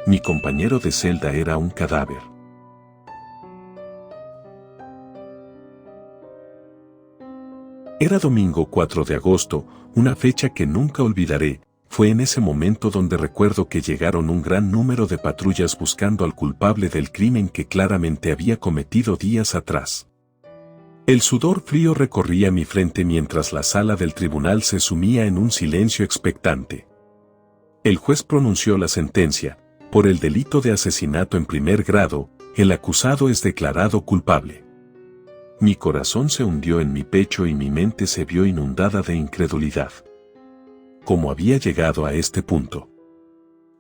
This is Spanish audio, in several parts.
Mi compañero de celda era un cadáver. Era domingo 4 de agosto, una fecha que nunca olvidaré. Fue en ese momento donde recuerdo que llegaron un gran número de patrullas buscando al culpable del crimen que claramente había cometido días atrás. El sudor frío recorría mi frente mientras la sala del tribunal se sumía en un silencio expectante. El juez pronunció la sentencia. Por el delito de asesinato en primer grado, el acusado es declarado culpable. Mi corazón se hundió en mi pecho y mi mente se vio inundada de incredulidad. ¿Cómo había llegado a este punto?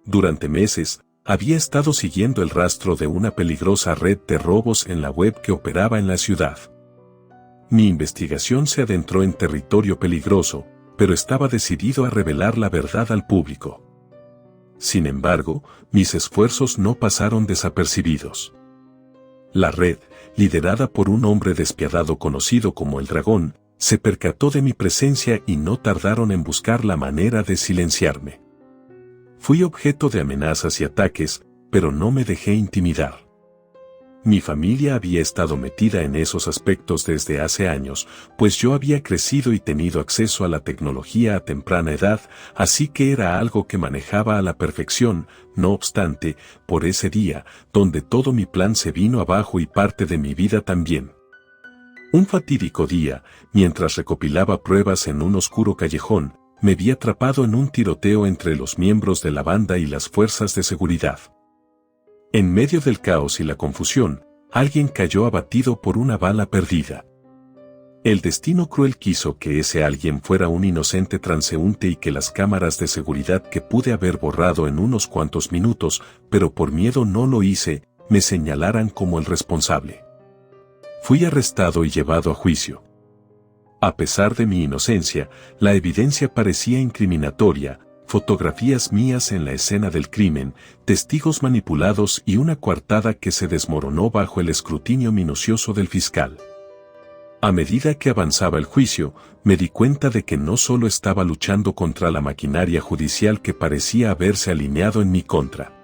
Durante meses, había estado siguiendo el rastro de una peligrosa red de robos en la web que operaba en la ciudad. Mi investigación se adentró en territorio peligroso, pero estaba decidido a revelar la verdad al público. Sin embargo, mis esfuerzos no pasaron desapercibidos. La red, liderada por un hombre despiadado conocido como el Dragón, se percató de mi presencia y no tardaron en buscar la manera de silenciarme. Fui objeto de amenazas y ataques, pero no me dejé intimidar. Mi familia había estado metida en esos aspectos desde hace años, pues yo había crecido y tenido acceso a la tecnología a temprana edad, así que era algo que manejaba a la perfección. No obstante, por ese día, donde todo mi plan se vino abajo y parte de mi vida también. Un fatídico día, mientras recopilaba pruebas en un oscuro callejón, me vi atrapado en un tiroteo entre los miembros de la banda y las fuerzas de seguridad. En medio del caos y la confusión, alguien cayó abatido por una bala perdida. El destino cruel quiso que ese alguien fuera un inocente transeúnte y que las cámaras de seguridad que pude haber borrado en unos cuantos minutos, pero por miedo no lo hice, me señalaran como el responsable. Fui arrestado y llevado a juicio. A pesar de mi inocencia, la evidencia parecía incriminatoria. Fotografías mías en la escena del crimen, testigos manipulados y una coartada que se desmoronó bajo el escrutinio minucioso del fiscal. A medida que avanzaba el juicio, me di cuenta de que no solo estaba luchando contra la maquinaria judicial que parecía haberse alineado en mi contra.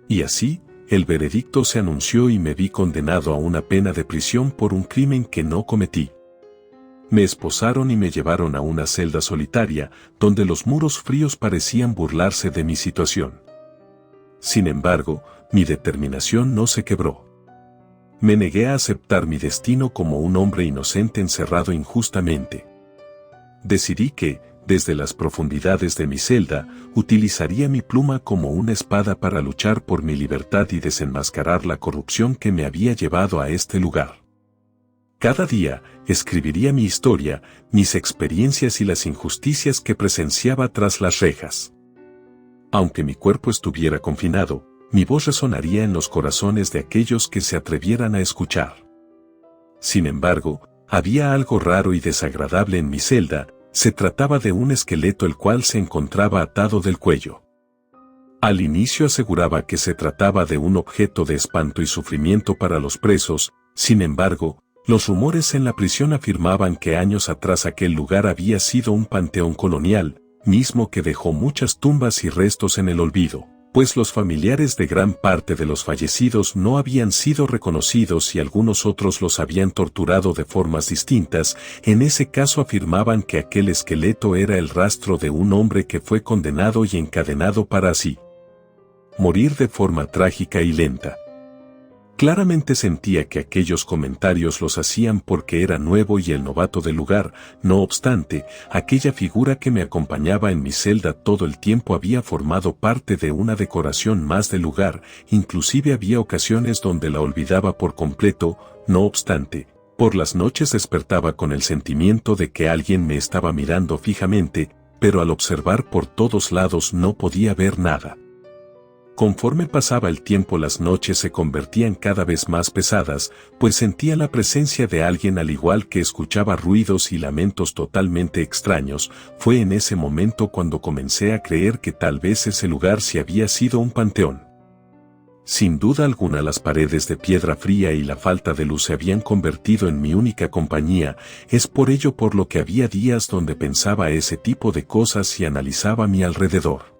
Y así, el veredicto se anunció y me vi condenado a una pena de prisión por un crimen que no cometí. Me esposaron y me llevaron a una celda solitaria, donde los muros fríos parecían burlarse de mi situación. Sin embargo, mi determinación no se quebró. Me negué a aceptar mi destino como un hombre inocente encerrado injustamente. Decidí que, desde las profundidades de mi celda, utilizaría mi pluma como una espada para luchar por mi libertad y desenmascarar la corrupción que me había llevado a este lugar. Cada día, escribiría mi historia, mis experiencias y las injusticias que presenciaba tras las rejas. Aunque mi cuerpo estuviera confinado, mi voz resonaría en los corazones de aquellos que se atrevieran a escuchar. Sin embargo, había algo raro y desagradable en mi celda. Se trataba de un esqueleto el cual se encontraba atado del cuello. Al inicio aseguraba que se trataba de un objeto de espanto y sufrimiento para los presos. Sin embargo, los rumores en la prisión afirmaban que años atrás aquel lugar había sido un panteón colonial, mismo que dejó muchas tumbas y restos en el olvido, pues los familiares de gran parte de los fallecidos no habían sido reconocidos y algunos otros los habían torturado de formas distintas. En ese caso afirmaban que aquel esqueleto era el rastro de un hombre que fue condenado y encadenado para así morir de forma trágica y lenta. Claramente sentía que aquellos comentarios los hacían porque era nuevo y el novato del lugar. No obstante, aquella figura que me acompañaba en mi celda todo el tiempo había formado parte de una decoración más del lugar, inclusive había ocasiones donde la olvidaba por completo. No obstante, por las noches despertaba con el sentimiento de que alguien me estaba mirando fijamente, pero al observar por todos lados no podía ver nada. Conforme pasaba el tiempo las noches se convertían cada vez más pesadas, pues sentía la presencia de alguien al igual que escuchaba ruidos y lamentos totalmente extraños. Fue en ese momento cuando comencé a creer que tal vez ese lugar sí había sido un panteón. Sin duda alguna las paredes de piedra fría y la falta de luz se habían convertido en mi única compañía. Es por ello por lo que había días donde pensaba ese tipo de cosas y analizaba a mi alrededor.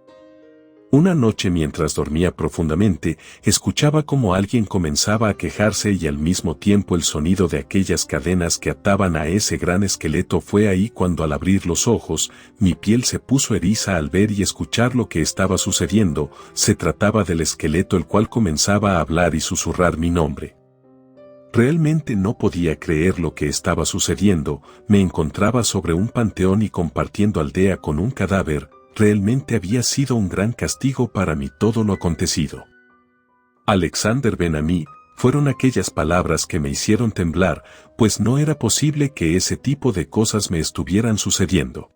Una noche mientras dormía profundamente, escuchaba como alguien comenzaba a quejarse y al mismo tiempo el sonido de aquellas cadenas que ataban a ese gran esqueleto. Fue ahí cuando al abrir los ojos, mi piel se puso eriza al ver y escuchar lo que estaba sucediendo. Se trataba del esqueleto el cual comenzaba a hablar y susurrar mi nombre. Realmente no podía creer lo que estaba sucediendo. Me encontraba sobre un panteón y compartiendo aldea con un cadáver. Realmente había sido un gran castigo para mí todo lo acontecido. Alexander Ben-Ami, fueron aquellas palabras que me hicieron temblar, pues no era posible que ese tipo de cosas me estuvieran sucediendo.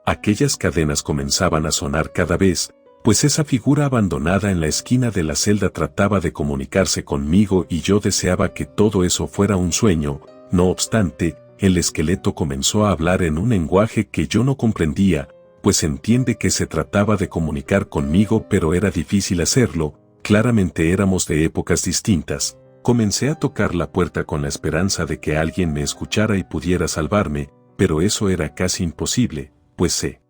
Aquellas cadenas comenzaban a sonar cada vez, pues esa figura abandonada en la esquina de la celda trataba de comunicarse conmigo y yo deseaba que todo eso fuera un sueño. No obstante, el esqueleto comenzó a hablar en un lenguaje que yo no comprendía, pues entiende que se trataba de comunicar conmigo, pero era difícil hacerlo. Claramente éramos de épocas distintas. Comencé a tocar la puerta con la esperanza de que alguien me escuchara y pudiera salvarme, pero eso era casi imposible, pues se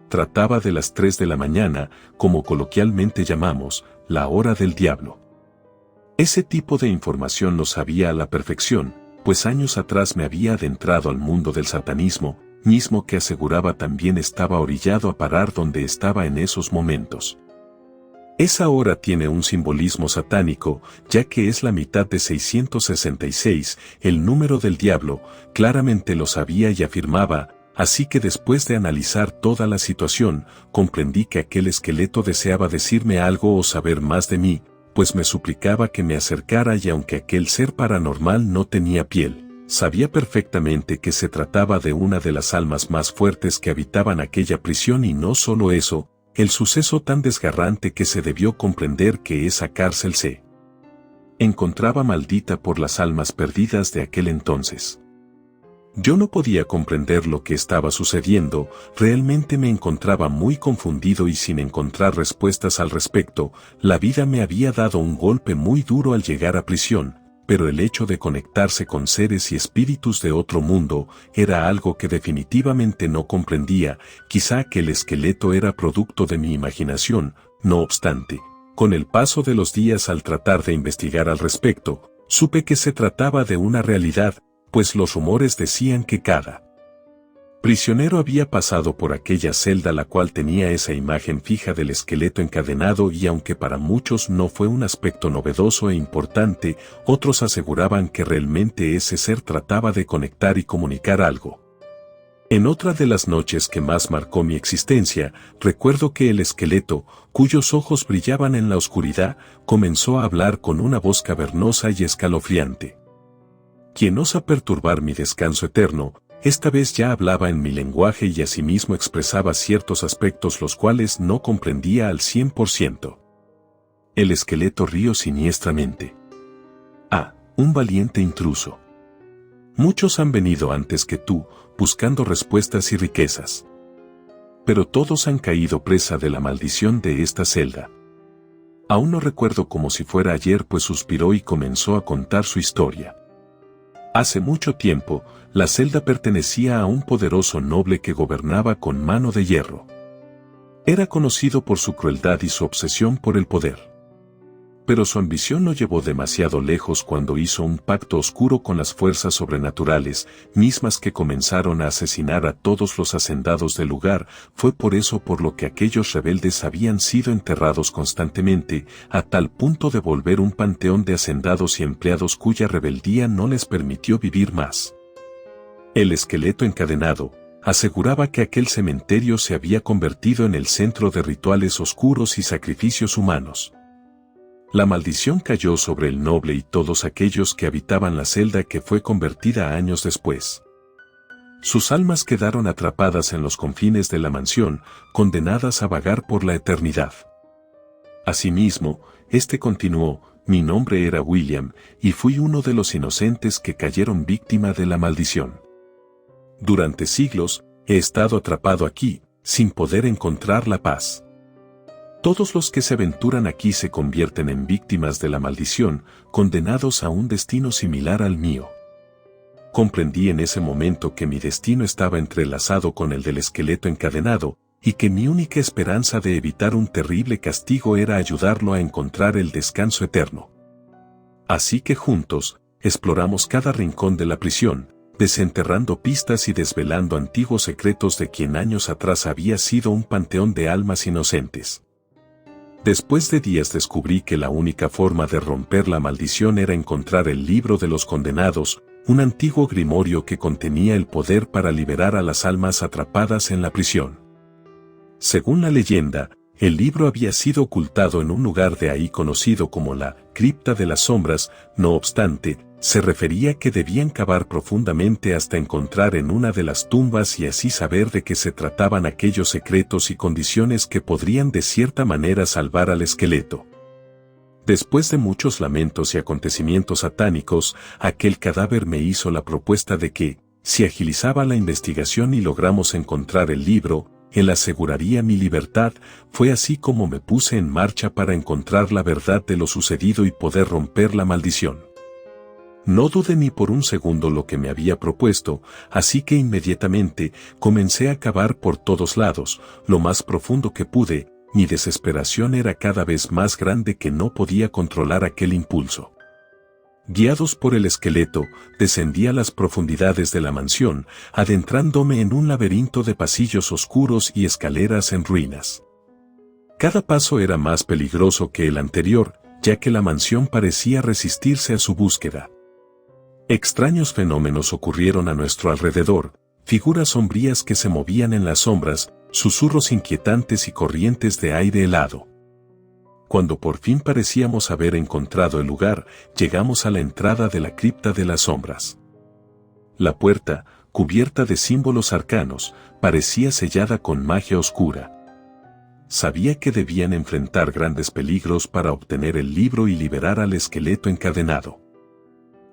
trataba de las 3 de la mañana, como coloquialmente llamamos, la hora del diablo. Ese tipo de información lo sabía a la perfección, pues años atrás me había adentrado al mundo del satanismo, mismo que aseguraba también estaba orillado a parar donde estaba en esos momentos. Esa hora tiene un simbolismo satánico, ya que es la mitad de 666, el número del diablo. Claramente lo sabía y afirmaba, así que después de analizar toda la situación, comprendí que aquel esqueleto deseaba decirme algo o saber más de mí, pues me suplicaba que me acercara y aunque aquel ser paranormal no tenía piel, sabía perfectamente que se trataba de una de las almas más fuertes que habitaban aquella prisión y no solo eso, el suceso tan desgarrante que se debió comprender que esa cárcel se encontraba maldita por las almas perdidas de aquel entonces. Yo no podía comprender lo que estaba sucediendo, realmente me encontraba muy confundido y sin encontrar respuestas al respecto. La vida me había dado un golpe muy duro al llegar a prisión, pero el hecho de conectarse con seres y espíritus de otro mundo era algo que definitivamente no comprendía. Quizá aquel esqueleto era producto de mi imaginación. No obstante, con el paso de los días al tratar de investigar al respecto, supe que se trataba de una realidad, pues los rumores decían que cada prisionero había pasado por aquella celda la cual tenía esa imagen fija del esqueleto encadenado y aunque para muchos no fue un aspecto novedoso e importante, otros aseguraban que realmente ese ser trataba de conectar y comunicar algo. En otra de las noches que más marcó mi existencia, recuerdo que el esqueleto, cuyos ojos brillaban en la oscuridad, comenzó a hablar con una voz cavernosa y escalofriante. Quien osa perturbar mi descanso eterno, esta vez ya hablaba en mi lenguaje y asimismo expresaba ciertos aspectos los cuales no comprendía al 100%. El esqueleto rió siniestramente. Ah, un valiente intruso. Muchos han venido antes que tú, buscando respuestas y riquezas. Pero todos han caído presa de la maldición de esta celda. Aún no recuerdo como si fuera ayer, pues suspiró y comenzó a contar su historia. Hace mucho tiempo, la celda pertenecía a un poderoso noble que gobernaba con mano de hierro. Era conocido por su crueldad y su obsesión por el poder. Pero su ambición lo llevó demasiado lejos cuando hizo un pacto oscuro con las fuerzas sobrenaturales, mismas que comenzaron a asesinar a todos los hacendados del lugar. Fue por eso por lo que aquellos rebeldes habían sido enterrados constantemente, a tal punto de volver un panteón de hacendados y empleados cuya rebeldía no les permitió vivir más. El esqueleto encadenado aseguraba que aquel cementerio se había convertido en el centro de rituales oscuros y sacrificios humanos. La maldición cayó sobre el noble y todos aquellos que habitaban la celda, que fue convertida años después. Sus almas quedaron atrapadas en los confines de la mansión, condenadas a vagar por la eternidad. Asimismo, continuó, mi nombre era William, y fui uno de los inocentes que cayeron víctima de la maldición. Durante siglos, he estado atrapado aquí, sin poder encontrar la paz. Todos los que se aventuran aquí se convierten en víctimas de la maldición, condenados a un destino similar al mío. Comprendí en ese momento que mi destino estaba entrelazado con el del esqueleto encadenado, y que mi única esperanza de evitar un terrible castigo era ayudarlo a encontrar el descanso eterno. Así que juntos, exploramos cada rincón de la prisión, desenterrando pistas y desvelando antiguos secretos de quien años atrás había sido un panteón de almas inocentes. Después de días descubrí que la única forma de romper la maldición era encontrar el libro de los condenados, un antiguo grimorio que contenía el poder para liberar a las almas atrapadas en la prisión. Según la leyenda, el libro había sido ocultado en un lugar de ahí conocido como la Cripta de las Sombras. No obstante, se refería que debían cavar profundamente hasta encontrar en una de las tumbas y así saber de qué se trataban aquellos secretos y condiciones que podrían de cierta manera salvar al esqueleto. Después de muchos lamentos y acontecimientos satánicos, aquel cadáver me hizo la propuesta de que, si agilizaba la investigación y logramos encontrar el libro, él aseguraría mi libertad. Fue así como me puse en marcha para encontrar la verdad de lo sucedido y poder romper la maldición. No dudé ni por un segundo lo que me había propuesto, así que inmediatamente comencé a cavar por todos lados, lo más profundo que pude. Mi desesperación era cada vez más grande que no podía controlar aquel impulso. Guiados por el esqueleto, descendí a las profundidades de la mansión, adentrándome en un laberinto de pasillos oscuros y escaleras en ruinas. Cada paso era más peligroso que el anterior, ya que la mansión parecía resistirse a su búsqueda. Extraños fenómenos ocurrieron a nuestro alrededor, figuras sombrías que se movían en las sombras, susurros inquietantes y corrientes de aire helado. Cuando por fin parecíamos haber encontrado el lugar, llegamos a la entrada de la Cripta de las Sombras. La puerta, cubierta de símbolos arcanos, parecía sellada con magia oscura. Sabía que debían enfrentar grandes peligros para obtener el libro y liberar al esqueleto encadenado.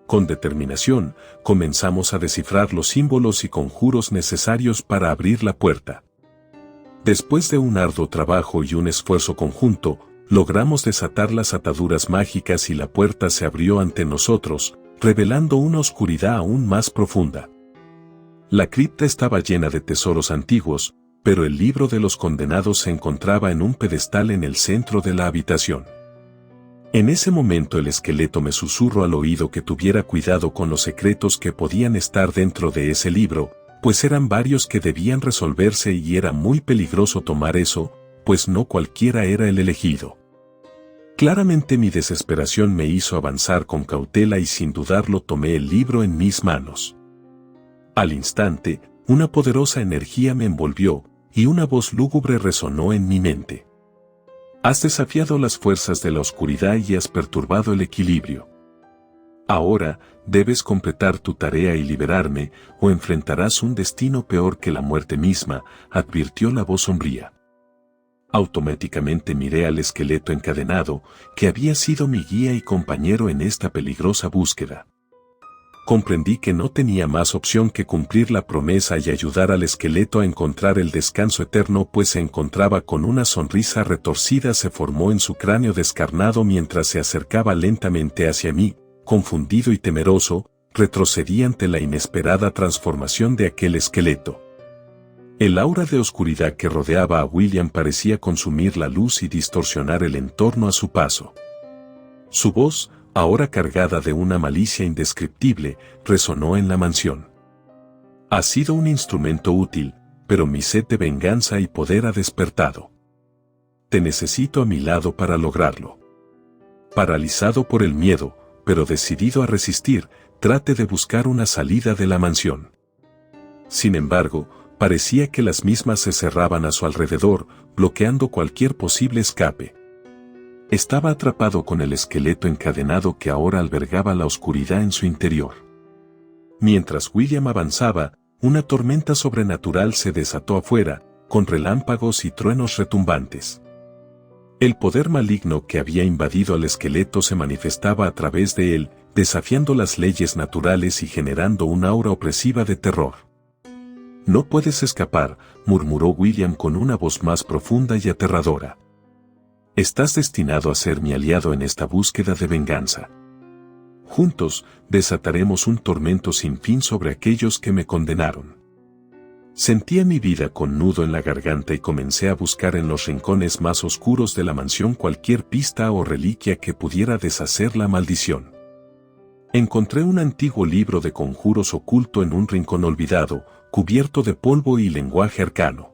Con determinación, comenzamos a descifrar los símbolos y conjuros necesarios para abrir la puerta. Después de un arduo trabajo y un esfuerzo conjunto, logramos desatar las ataduras mágicas y la puerta se abrió ante nosotros, revelando una oscuridad aún más profunda. La cripta estaba llena de tesoros antiguos, pero el libro de los condenados se encontraba en un pedestal en el centro de la habitación. En ese momento el esqueleto me susurró al oído que tuviera cuidado con los secretos que podían estar dentro de ese libro, pues eran varios que debían resolverse y era muy peligroso tomar eso, pues no cualquiera era el elegido. Claramente mi desesperación me hizo avanzar con cautela y sin dudarlo tomé el libro en mis manos. Al instante, una poderosa energía me envolvió, y una voz lúgubre resonó en mi mente. Has desafiado las fuerzas de la oscuridad y has perturbado el equilibrio. Ahora, debes completar tu tarea y liberarme, o enfrentarás un destino peor que la muerte misma, advirtió la voz sombría. Automáticamente miré al esqueleto encadenado, que había sido mi guía y compañero en esta peligrosa búsqueda. Comprendí que no tenía más opción que cumplir la promesa y ayudar al esqueleto a encontrar el descanso eterno, pues se encontraba con una sonrisa retorcida se formó en su cráneo descarnado mientras se acercaba lentamente hacia mí. Confundido y temeroso, retrocedí ante la inesperada transformación de aquel esqueleto. El aura de oscuridad que rodeaba a William parecía consumir la luz y distorsionar el entorno a su paso. Su voz, ahora cargada de una malicia indescriptible, resonó en la mansión. Ha sido un instrumento útil, pero mi sed de venganza y poder ha despertado. Te necesito a mi lado para lograrlo. Paralizado por el miedo, pero decidido a resistir, trate de buscar una salida de la mansión. Sin embargo, parecía que las mismas se cerraban a su alrededor, bloqueando cualquier posible escape. Estaba atrapado con el esqueleto encadenado que ahora albergaba la oscuridad en su interior. Mientras William avanzaba, una tormenta sobrenatural se desató afuera, con relámpagos y truenos retumbantes. El poder maligno que había invadido al esqueleto se manifestaba a través de él, desafiando las leyes naturales y generando un aura opresiva de terror. No puedes escapar, murmuró William con una voz más profunda y aterradora. Estás destinado a ser mi aliado en esta búsqueda de venganza. Juntos, desataremos un tormento sin fin sobre aquellos que me condenaron. Sentía mi vida con nudo en la garganta y comencé a buscar en los rincones más oscuros de la mansión cualquier pista o reliquia que pudiera deshacer la maldición. Encontré un antiguo libro de conjuros oculto en un rincón olvidado, cubierto de polvo y lenguaje arcano.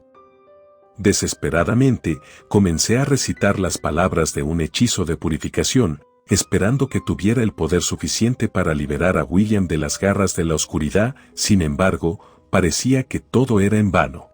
Desesperadamente, comencé a recitar las palabras de un hechizo de purificación, esperando que tuviera el poder suficiente para liberar a William de las garras de la oscuridad. Sin embargo, parecía que todo era en vano.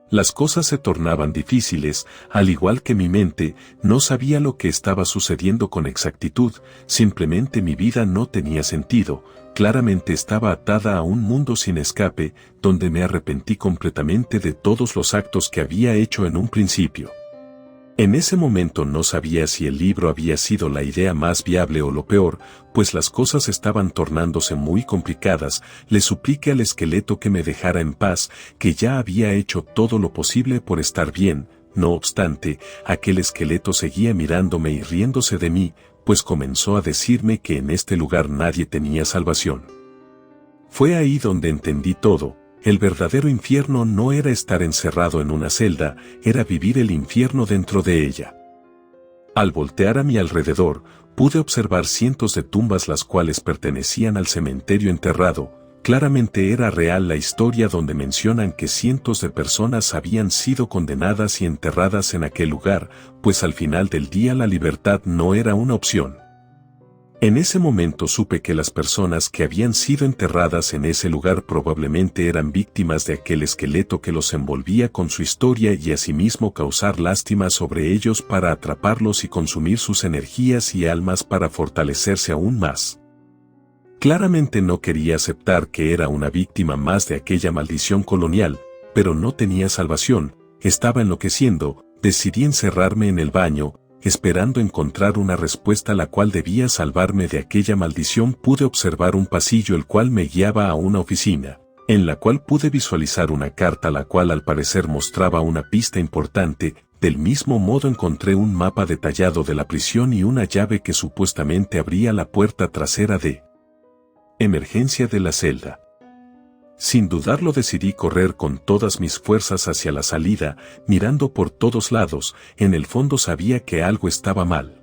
Las cosas se tornaban difíciles, al igual que mi mente. No sabía lo que estaba sucediendo con exactitud, simplemente mi vida no tenía sentido. Claramente estaba atada a un mundo sin escape, donde me arrepentí completamente de todos los actos que había hecho en un principio. En ese momento no sabía si el libro había sido la idea más viable o lo peor, pues las cosas estaban tornándose muy complicadas. Le supliqué al esqueleto que me dejara en paz, que ya había hecho todo lo posible por estar bien. No obstante, aquel esqueleto seguía mirándome y riéndose de mí, pues comenzó a decirme que en este lugar nadie tenía salvación. Fue ahí donde entendí todo. El verdadero infierno no era estar encerrado en una celda, era vivir el infierno dentro de ella. Al voltear a mi alrededor, pude observar cientos de tumbas las cuales pertenecían al cementerio enterrado. Claramente era real la historia donde mencionan que cientos de personas habían sido condenadas y enterradas en aquel lugar, pues al final del día la libertad no era una opción. En ese momento supe que las personas que habían sido enterradas en ese lugar probablemente eran víctimas de aquel esqueleto que los envolvía con su historia y asimismo causar lástima sobre ellos para atraparlos y consumir sus energías y almas para fortalecerse aún más. Claramente no quería aceptar que era una víctima más de aquella maldición colonial, pero no tenía salvación, estaba enloqueciendo. Decidí encerrarme en el baño, esperando encontrar una respuesta la cual debía salvarme de aquella maldición. Pude observar un pasillo el cual me guiaba a una oficina, en la cual pude visualizar una carta la cual al parecer mostraba una pista importante. Del mismo modo encontré un mapa detallado de la prisión y una llave que supuestamente abría la puerta trasera de emergencia de la celda. Sin dudarlo decidí correr con todas mis fuerzas hacia la salida, mirando por todos lados. En el fondo sabía que algo estaba mal.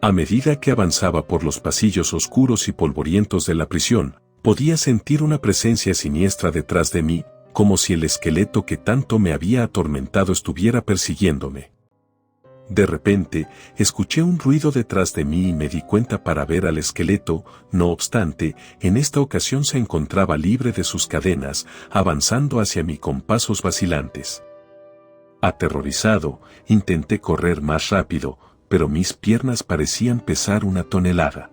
A medida que avanzaba por los pasillos oscuros y polvorientos de la prisión, podía sentir una presencia siniestra detrás de mí, como si el esqueleto que tanto me había atormentado estuviera persiguiéndome. De repente, escuché un ruido detrás de mí y me di cuenta para ver al esqueleto. No obstante, en esta ocasión se encontraba libre de sus cadenas, avanzando hacia mí con pasos vacilantes. Aterrorizado, intenté correr más rápido, pero mis piernas parecían pesar 1 tonelada.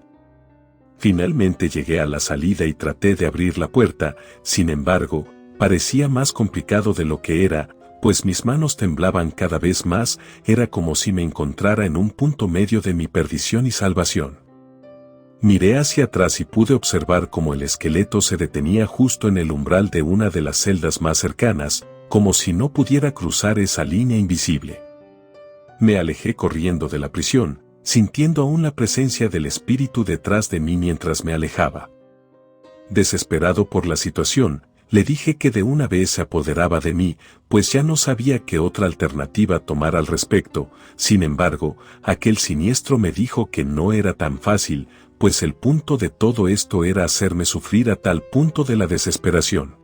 Finalmente llegué a la salida y traté de abrir la puerta. Sin embargo, parecía más complicado de lo que era, pues mis manos temblaban cada vez más. Era como si me encontrara en un punto medio de mi perdición y salvación. Miré hacia atrás y pude observar cómo el esqueleto se detenía justo en el umbral de una de las celdas más cercanas, como si no pudiera cruzar esa línea invisible. Me alejé corriendo de la prisión, sintiendo aún la presencia del espíritu detrás de mí mientras me alejaba. Desesperado por la situación, le dije que de una vez se apoderaba de mí, pues ya no sabía qué otra alternativa tomar al respecto. Sin embargo, aquel siniestro me dijo que no era tan fácil, pues el punto de todo esto era hacerme sufrir a tal punto de la desesperación.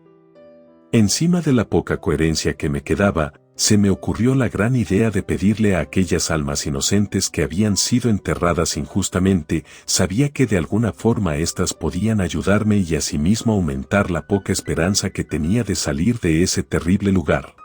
Encima de la poca coherencia que me quedaba, se me ocurrió la gran idea de pedirle a aquellas almas inocentes que habían sido enterradas injustamente. Sabía que de alguna forma éstas podían ayudarme y asimismo aumentar la poca esperanza que tenía de salir de ese terrible lugar.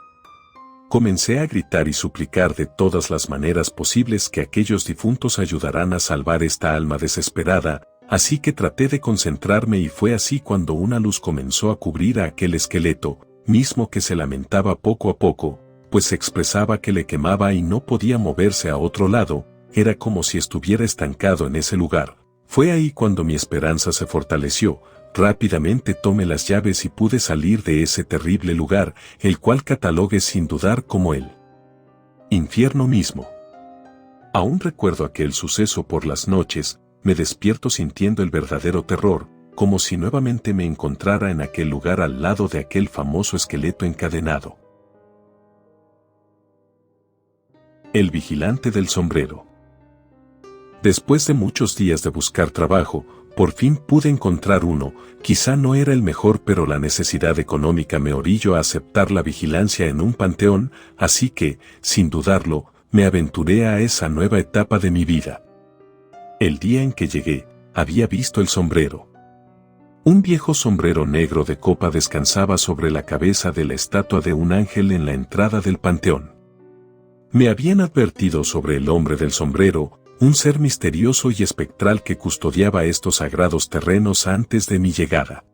Comencé a gritar y suplicar de todas las maneras posibles que aquellos difuntos ayudarán a salvar esta alma desesperada, así que traté de concentrarme y fue así cuando una luz comenzó a cubrir a aquel esqueleto, mismo que se lamentaba poco a poco, pues expresaba que le quemaba y no podía moverse a otro lado. Era como si estuviera estancado en ese lugar. Fue ahí cuando mi esperanza se fortaleció. Rápidamente tomé las llaves y pude salir de ese terrible lugar, el cual catalogué sin dudar como el infierno mismo. Aún recuerdo aquel suceso por las noches. Me despierto sintiendo el verdadero terror, como si nuevamente me encontrara en aquel lugar al lado de aquel famoso esqueleto encadenado. El vigilante del sombrero. Después de muchos días de buscar trabajo, por fin pude encontrar uno. Quizá no era el mejor, pero la necesidad económica me orilló a aceptar la vigilancia en un panteón, así que, sin dudarlo, me aventuré a esa nueva etapa de mi vida. El día en que llegué, había visto el sombrero. Un viejo sombrero negro de copa descansaba sobre la cabeza de la estatua de un ángel en la entrada del panteón. Me habían advertido sobre el hombre del sombrero, un ser misterioso y espectral que custodiaba estos sagrados terrenos antes de mi llegada.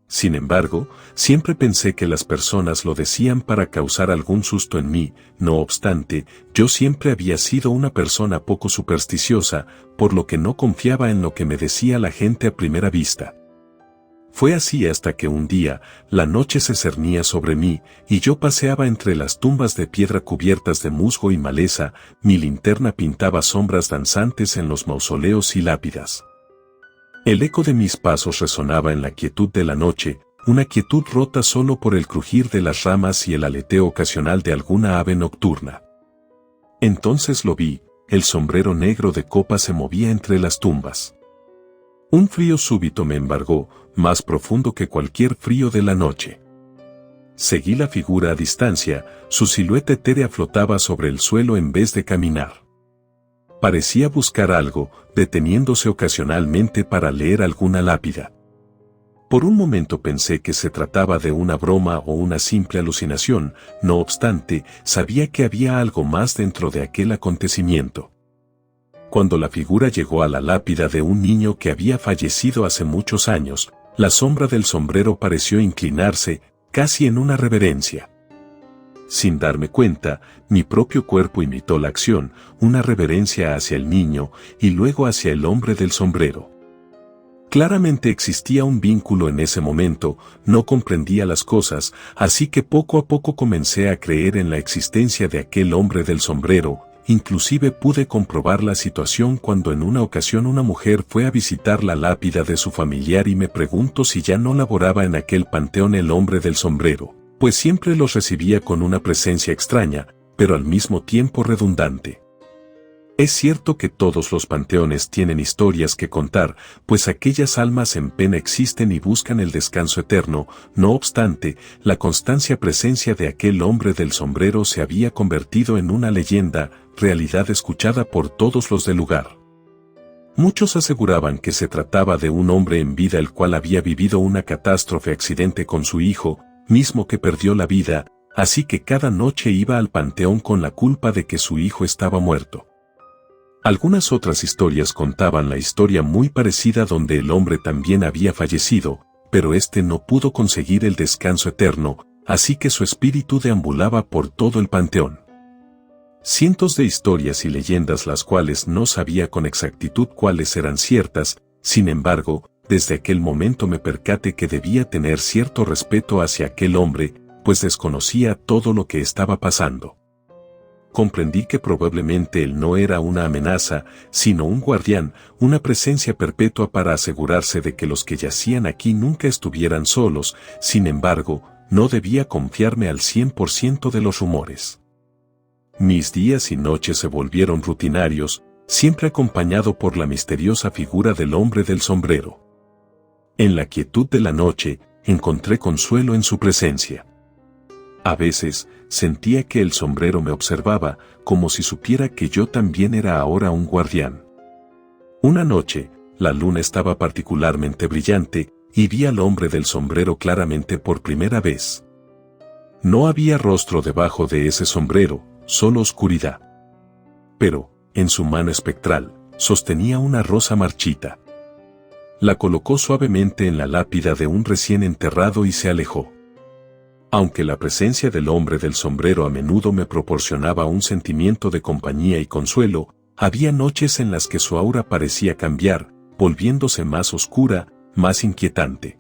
Sin embargo, siempre pensé que las personas lo decían para causar algún susto en mí. No obstante, yo siempre había sido una persona poco supersticiosa, por lo que no confiaba en lo que me decía la gente a primera vista. Fue así hasta que un día, la noche se cernía sobre mí, y yo paseaba entre las tumbas de piedra cubiertas de musgo y maleza. Mi linterna pintaba sombras danzantes en los mausoleos y lápidas. El eco de mis pasos resonaba en la quietud de la noche, una quietud rota solo por el crujir de las ramas y el aleteo ocasional de alguna ave nocturna. Entonces lo vi, el sombrero negro de copa se movía entre las tumbas. Un frío súbito me embargó, más profundo que cualquier frío de la noche. Seguí la figura a distancia, su silueta etérea flotaba sobre el suelo en vez de caminar. Parecía buscar algo, deteniéndose ocasionalmente para leer alguna lápida. Por un momento pensé que se trataba de una broma o una simple alucinación, no obstante, sabía que había algo más dentro de aquel acontecimiento. Cuando la figura llegó a la lápida de un niño que había fallecido hace muchos años, la sombra del sombrero pareció inclinarse, casi en una reverencia. Sin darme cuenta, mi propio cuerpo imitó la acción, una reverencia hacia el niño y luego hacia el hombre del sombrero. Claramente existía un vínculo en ese momento, no comprendía las cosas, así que poco a poco comencé a creer en la existencia de aquel hombre del sombrero. Inclusive pude comprobar la situación cuando en una ocasión una mujer fue a visitar la lápida de su familiar y me preguntó si ya no laboraba en aquel panteón el hombre del sombrero, pues siempre los recibía con una presencia extraña, pero al mismo tiempo redundante. Es cierto que todos los panteones tienen historias que contar, pues aquellas almas en pena existen y buscan el descanso eterno. No obstante, la constante presencia de aquel hombre del sombrero se había convertido en una leyenda, realidad escuchada por todos los del lugar. Muchos aseguraban que se trataba de un hombre en vida el cual había vivido una catástrofe accidente con su hijo, mismo que perdió la vida, así que cada noche iba al panteón con la culpa de que su hijo estaba muerto. Algunas otras historias contaban la historia muy parecida donde el hombre también había fallecido, pero este no pudo conseguir el descanso eterno, así que su espíritu deambulaba por todo el panteón. Cientos de historias y leyendas las cuales no sabía con exactitud cuáles eran ciertas. Sin embargo, desde aquel momento me percaté que debía tener cierto respeto hacia aquel hombre, pues desconocía todo lo que estaba pasando. Comprendí que probablemente él no era una amenaza, sino un guardián, una presencia perpetua para asegurarse de que los que yacían aquí nunca estuvieran solos. Sin embargo, no debía confiarme al 100% de los rumores. Mis días y noches se volvieron rutinarios, siempre acompañado por la misteriosa figura del hombre del sombrero. En la quietud de la noche, encontré consuelo en su presencia. A veces, sentía que el sombrero me observaba, como si supiera que yo también era ahora un guardián. Una noche, la luna estaba particularmente brillante, y vi al hombre del sombrero claramente por primera vez. No había rostro debajo de ese sombrero, solo oscuridad. Pero, en su mano espectral, sostenía una rosa marchita. La colocó suavemente en la lápida de un recién enterrado y se alejó. Aunque la presencia del hombre del sombrero a menudo me proporcionaba un sentimiento de compañía y consuelo, había noches en las que su aura parecía cambiar, volviéndose más oscura, más inquietante.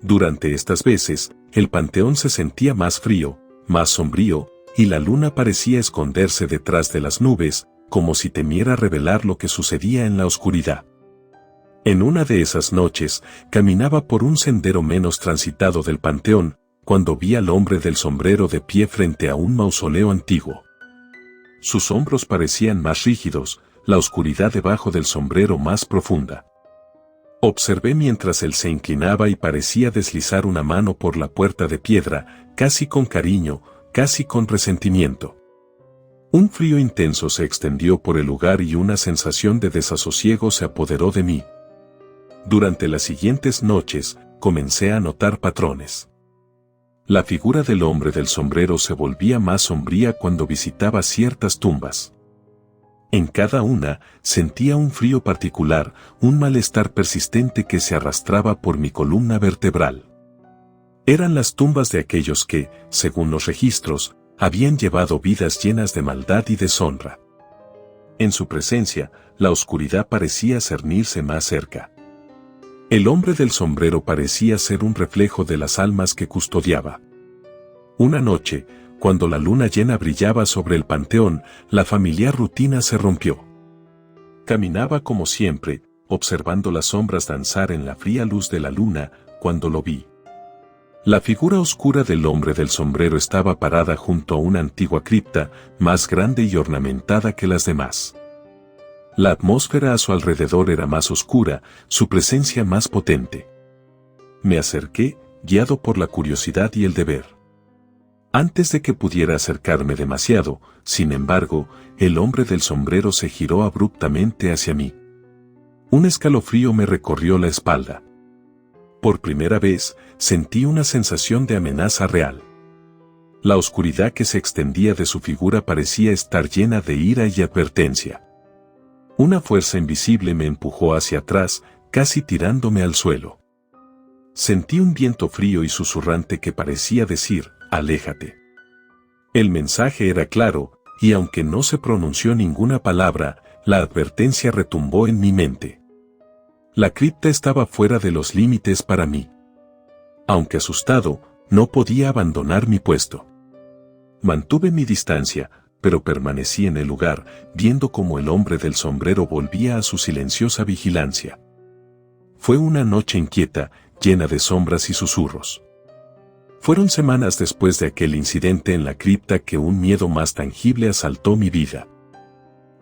Durante estas veces, el panteón se sentía más frío, más sombrío, y la luna parecía esconderse detrás de las nubes, como si temiera revelar lo que sucedía en la oscuridad. En una de esas noches, caminaba por un sendero menos transitado del panteón, cuando vi al hombre del sombrero de pie frente a un mausoleo antiguo. Sus hombros parecían más rígidos, la oscuridad debajo del sombrero más profunda. Observé mientras él se inclinaba y parecía deslizar una mano por la puerta de piedra, casi con cariño, casi con resentimiento. Un frío intenso se extendió por el lugar y una sensación de desasosiego se apoderó de mí. Durante las siguientes noches, comencé a notar patrones. La figura del hombre del sombrero se volvía más sombría cuando visitaba ciertas tumbas. En cada una, sentía un frío particular, un malestar persistente que se arrastraba por mi columna vertebral. Eran las tumbas de aquellos que, según los registros, habían llevado vidas llenas de maldad y deshonra. En su presencia, la oscuridad parecía cernirse más cerca. El hombre del sombrero parecía ser un reflejo de las almas que custodiaba. Una noche, cuando la luna llena brillaba sobre el panteón, la familiar rutina se rompió. Caminaba como siempre, observando las sombras danzar en la fría luz de la luna, cuando lo vi. La figura oscura del hombre del sombrero estaba parada junto a una antigua cripta, más grande y ornamentada que las demás. La atmósfera a su alrededor era más oscura, su presencia más potente. Me acerqué, guiado por la curiosidad y el deber. Antes de que pudiera acercarme demasiado, sin embargo, el hombre del sombrero se giró abruptamente hacia mí. Un escalofrío me recorrió la espalda. Por primera vez, sentí una sensación de amenaza real. La oscuridad que se extendía de su figura parecía estar llena de ira y advertencia. Una fuerza invisible me empujó hacia atrás, casi tirándome al suelo. Sentí un viento frío y susurrante que parecía decir, «Aléjate». El mensaje era claro, y aunque no se pronunció ninguna palabra, la advertencia retumbó en mi mente. La cripta estaba fuera de los límites para mí. Aunque asustado, no podía abandonar mi puesto. Mantuve mi distancia, pero permanecí en el lugar, viendo cómo el hombre del sombrero volvía a su silenciosa vigilancia. Fue una noche inquieta, llena de sombras y susurros. Fueron semanas después de aquel incidente en la cripta que un miedo más tangible asaltó mi vida.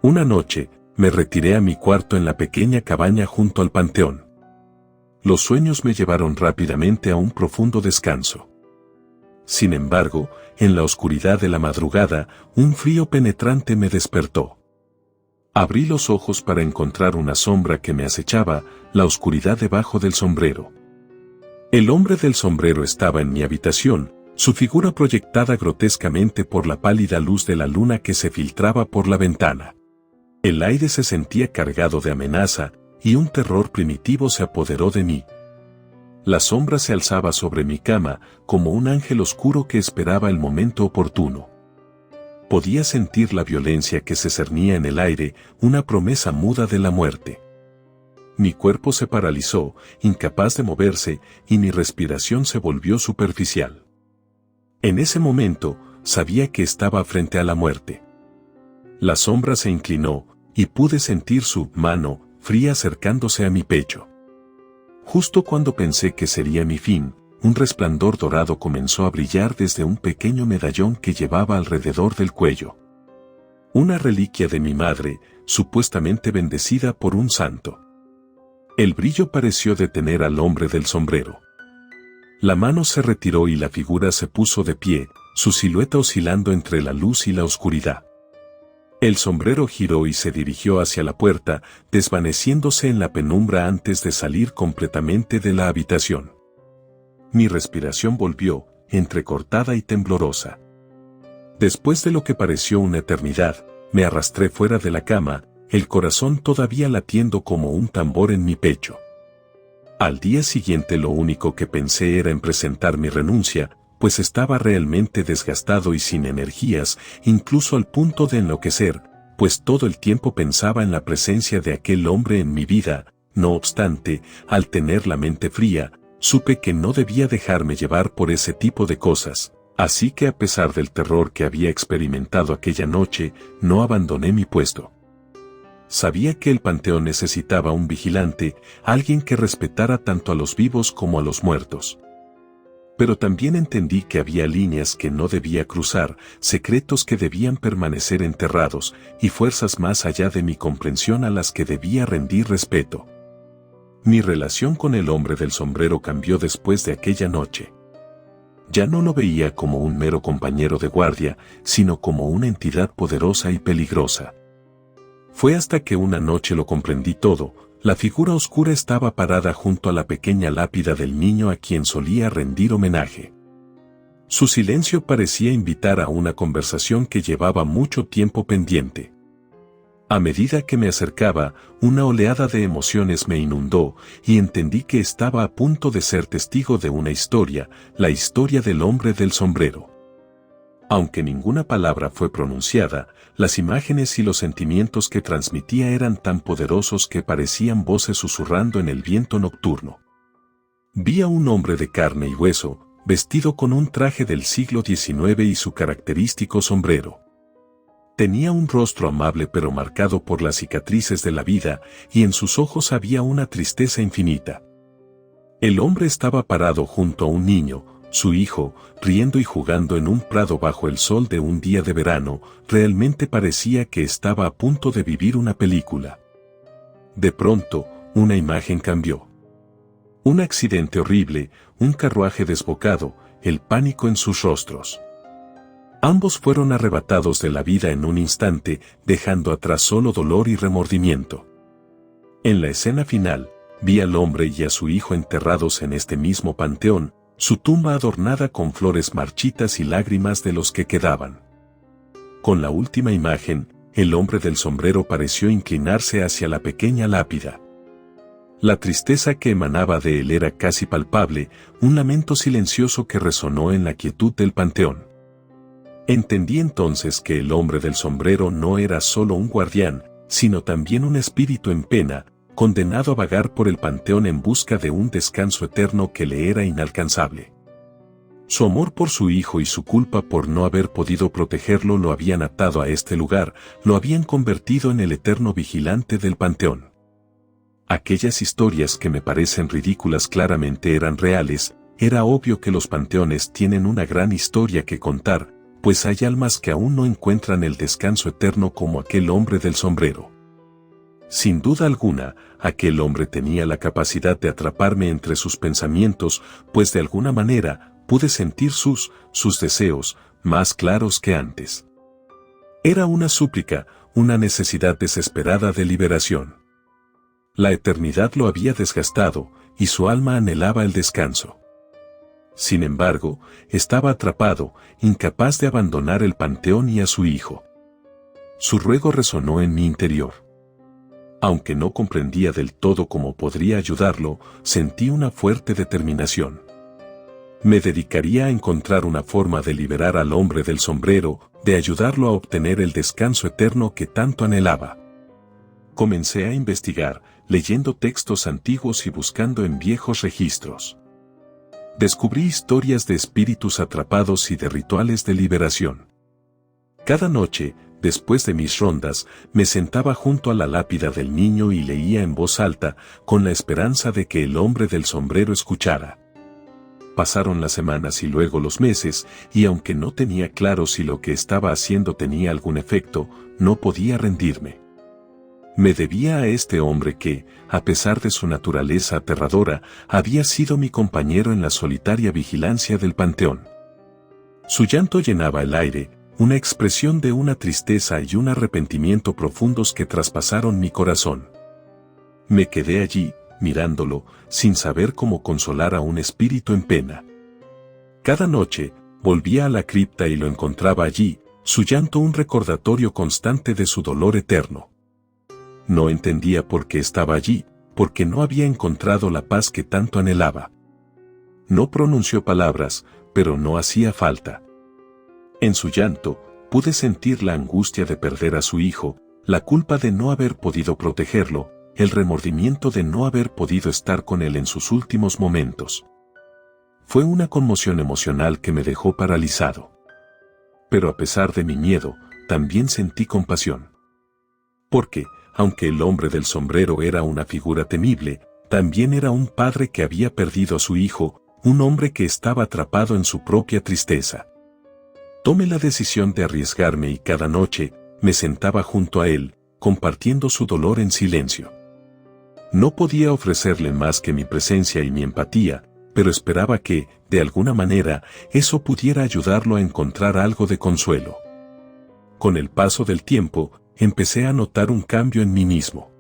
Una noche, me retiré a mi cuarto en la pequeña cabaña junto al panteón. Los sueños me llevaron rápidamente a un profundo descanso. Sin embargo, en la oscuridad de la madrugada, un frío penetrante me despertó. Abrí los ojos para encontrar una sombra que me acechaba, la oscuridad debajo del sombrero. El hombre del sombrero estaba en mi habitación, su figura proyectada grotescamente por la pálida luz de la luna que se filtraba por la ventana. El aire se sentía cargado de amenaza, y un terror primitivo se apoderó de mí. La sombra se alzaba sobre mi cama, como un ángel oscuro que esperaba el momento oportuno. Podía sentir la violencia que se cernía en el aire, una promesa muda de la muerte. Mi cuerpo se paralizó, incapaz de moverse, y mi respiración se volvió superficial. En ese momento, sabía que estaba frente a la muerte. La sombra se inclinó, y pude sentir su mano fría acercándose a mi pecho. Justo cuando pensé que sería mi fin, un resplandor dorado comenzó a brillar desde un pequeño medallón que llevaba alrededor del cuello. Una reliquia de mi madre, supuestamente bendecida por un santo. El brillo pareció detener al hombre del sombrero. La mano se retiró y la figura se puso de pie, su silueta oscilando entre la luz y la oscuridad. El sombrero giró y se dirigió hacia la puerta, desvaneciéndose en la penumbra antes de salir completamente de la habitación. Mi respiración volvió, entrecortada y temblorosa. Después de lo que pareció una eternidad, me arrastré fuera de la cama, el corazón todavía latiendo como un tambor en mi pecho. Al día siguiente lo único que pensé era en presentar mi renuncia, pues estaba realmente desgastado y sin energías, incluso al punto de enloquecer, pues todo el tiempo pensaba en la presencia de aquel hombre en mi vida. No obstante, al tener la mente fría, supe que no debía dejarme llevar por ese tipo de cosas, así que a pesar del terror que había experimentado aquella noche, no abandoné mi puesto. Sabía que el panteón necesitaba un vigilante, alguien que respetara tanto a los vivos como a los muertos. Pero también entendí que había líneas que no debía cruzar, secretos que debían permanecer enterrados, y fuerzas más allá de mi comprensión a las que debía rendir respeto. Mi relación con el hombre del sombrero cambió después de aquella noche. Ya no lo veía como un mero compañero de guardia, sino como una entidad poderosa y peligrosa. Fue hasta que una noche lo comprendí todo. La figura oscura estaba parada junto a la pequeña lápida del niño a quien solía rendir homenaje. Su silencio parecía invitar a una conversación que llevaba mucho tiempo pendiente. A medida que me acercaba, una oleada de emociones me inundó y entendí que estaba a punto de ser testigo de una historia, la historia del hombre del sombrero. Aunque ninguna palabra fue pronunciada, las imágenes y los sentimientos que transmitía eran tan poderosos que parecían voces susurrando en el viento nocturno. Vi a un hombre de carne y hueso, vestido con un traje del siglo XIX y su característico sombrero. Tenía un rostro amable pero marcado por las cicatrices de la vida, y en sus ojos había una tristeza infinita. El hombre estaba parado junto a un niño, su hijo, riendo y jugando en un prado bajo el sol de un día de verano. Realmente parecía que estaba a punto de vivir una película. De pronto, una imagen cambió. Un accidente horrible, un carruaje desbocado, el pánico en sus rostros. Ambos fueron arrebatados de la vida en un instante, dejando atrás solo dolor y remordimiento. En la escena final, vi al hombre y a su hijo enterrados en este mismo panteón, su tumba adornada con flores marchitas y lágrimas de los que quedaban. Con la última imagen, el hombre del sombrero pareció inclinarse hacia la pequeña lápida. La tristeza que emanaba de él era casi palpable, un lamento silencioso que resonó en la quietud del panteón. Entendí entonces que el hombre del sombrero no era solo un guardián, sino también un espíritu en pena, condenado a vagar por el panteón en busca de un descanso eterno que le era inalcanzable. Su amor por su hijo y su culpa por no haber podido protegerlo lo habían atado a este lugar, lo habían convertido en el eterno vigilante del panteón. Aquellas historias que me parecen ridículas claramente eran reales. Era obvio que los panteones tienen una gran historia que contar, pues hay almas que aún no encuentran el descanso eterno como aquel hombre del sombrero. Sin duda alguna, aquel hombre tenía la capacidad de atraparme entre sus pensamientos, pues de alguna manera pude sentir sus deseos más claros que antes. Era una súplica, una necesidad desesperada de liberación. La eternidad lo había desgastado, y su alma anhelaba el descanso. Sin embargo, estaba atrapado, incapaz de abandonar el panteón y a su hijo. Su ruego resonó en mi interior. Aunque no comprendía del todo cómo podría ayudarlo, sentí una fuerte determinación. Me dedicaría a encontrar una forma de liberar al hombre del sombrero, de ayudarlo a obtener el descanso eterno que tanto anhelaba. Comencé a investigar, leyendo textos antiguos y buscando en viejos registros. Descubrí historias de espíritus atrapados y de rituales de liberación. Cada noche, después de mis rondas, me sentaba junto a la lápida del niño y leía en voz alta, con la esperanza de que el hombre del sombrero escuchara. Pasaron las semanas y luego los meses, y aunque no tenía claro si lo que estaba haciendo tenía algún efecto, no podía rendirme. Me debía a este hombre que, a pesar de su naturaleza aterradora, había sido mi compañero en la solitaria vigilancia del panteón. Su llanto llenaba el aire, una expresión de una tristeza y un arrepentimiento profundos que traspasaron mi corazón. Me quedé allí, mirándolo, sin saber cómo consolar a un espíritu en pena. Cada noche, volvía a la cripta y lo encontraba allí, su llanto un recordatorio constante de su dolor eterno. No entendía por qué estaba allí, porque no había encontrado la paz que tanto anhelaba. No pronunció palabras, pero no hacía falta. En su llanto, pude sentir la angustia de perder a su hijo, la culpa de no haber podido protegerlo, el remordimiento de no haber podido estar con él en sus últimos momentos. Fue una conmoción emocional que me dejó paralizado. Pero a pesar de mi miedo, también sentí compasión. Porque, aunque el hombre del sombrero era una figura temible, también era un padre que había perdido a su hijo, un hombre que estaba atrapado en su propia tristeza. Tomé la decisión de arriesgarme y cada noche me sentaba junto a él, compartiendo su dolor en silencio. No podía ofrecerle más que mi presencia y mi empatía, pero esperaba que, de alguna manera, eso pudiera ayudarlo a encontrar algo de consuelo. Con el paso del tiempo, empecé a notar un cambio en mí mismo.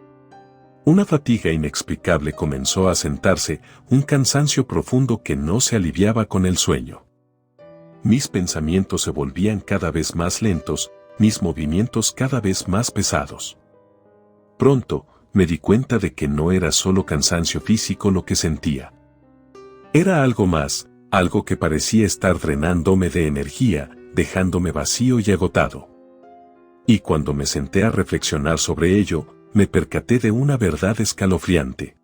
Una fatiga inexplicable comenzó a sentarse, un cansancio profundo que no se aliviaba con el sueño. Mis pensamientos se volvían cada vez más lentos, mis movimientos cada vez más pesados. Pronto, me di cuenta de que no era solo cansancio físico lo que sentía. Era algo más, algo que parecía estar drenándome de energía, dejándome vacío y agotado. Y cuando me senté a reflexionar sobre ello, me percaté de una verdad escalofriante.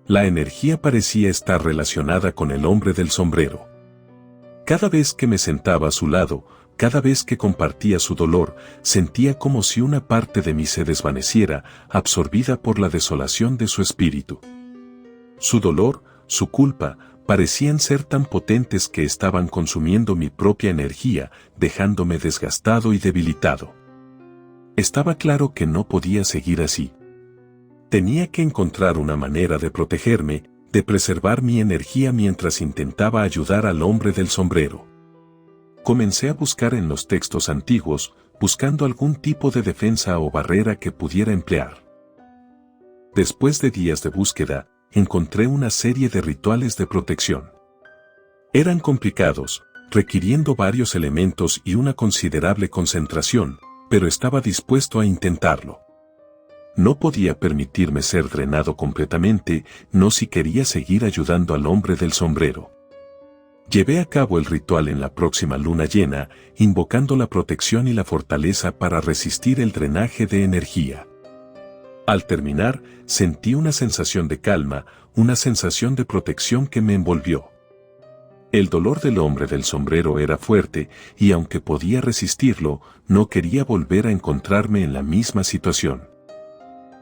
La energía parecía estar relacionada con el hombre del sombrero. Cada vez que me sentaba a su lado, cada vez que compartía su dolor, sentía como si una parte de mí se desvaneciera, absorbida por la desolación de su espíritu. Su dolor, su culpa, parecían ser tan potentes que estaban consumiendo mi propia energía, dejándome desgastado y debilitado. Estaba claro que no podía seguir así. Tenía que encontrar una manera de protegerme, de preservar mi energía mientras intentaba ayudar al hombre del sombrero. Comencé a buscar en los textos antiguos, buscando algún tipo de defensa o barrera que pudiera emplear. Después de días de búsqueda, encontré una serie de rituales de protección. Eran complicados, requiriendo varios elementos y una considerable concentración, pero estaba dispuesto a intentarlo. No podía permitirme ser drenado completamente, no si quería seguir ayudando al hombre del sombrero. Llevé a cabo el ritual en la próxima luna llena, invocando la protección y la fortaleza para resistir el drenaje de energía. Al terminar, sentí una sensación de calma, una sensación de protección que me envolvió. El dolor del hombre del sombrero era fuerte, y aunque podía resistirlo, no quería volver a encontrarme en la misma situación.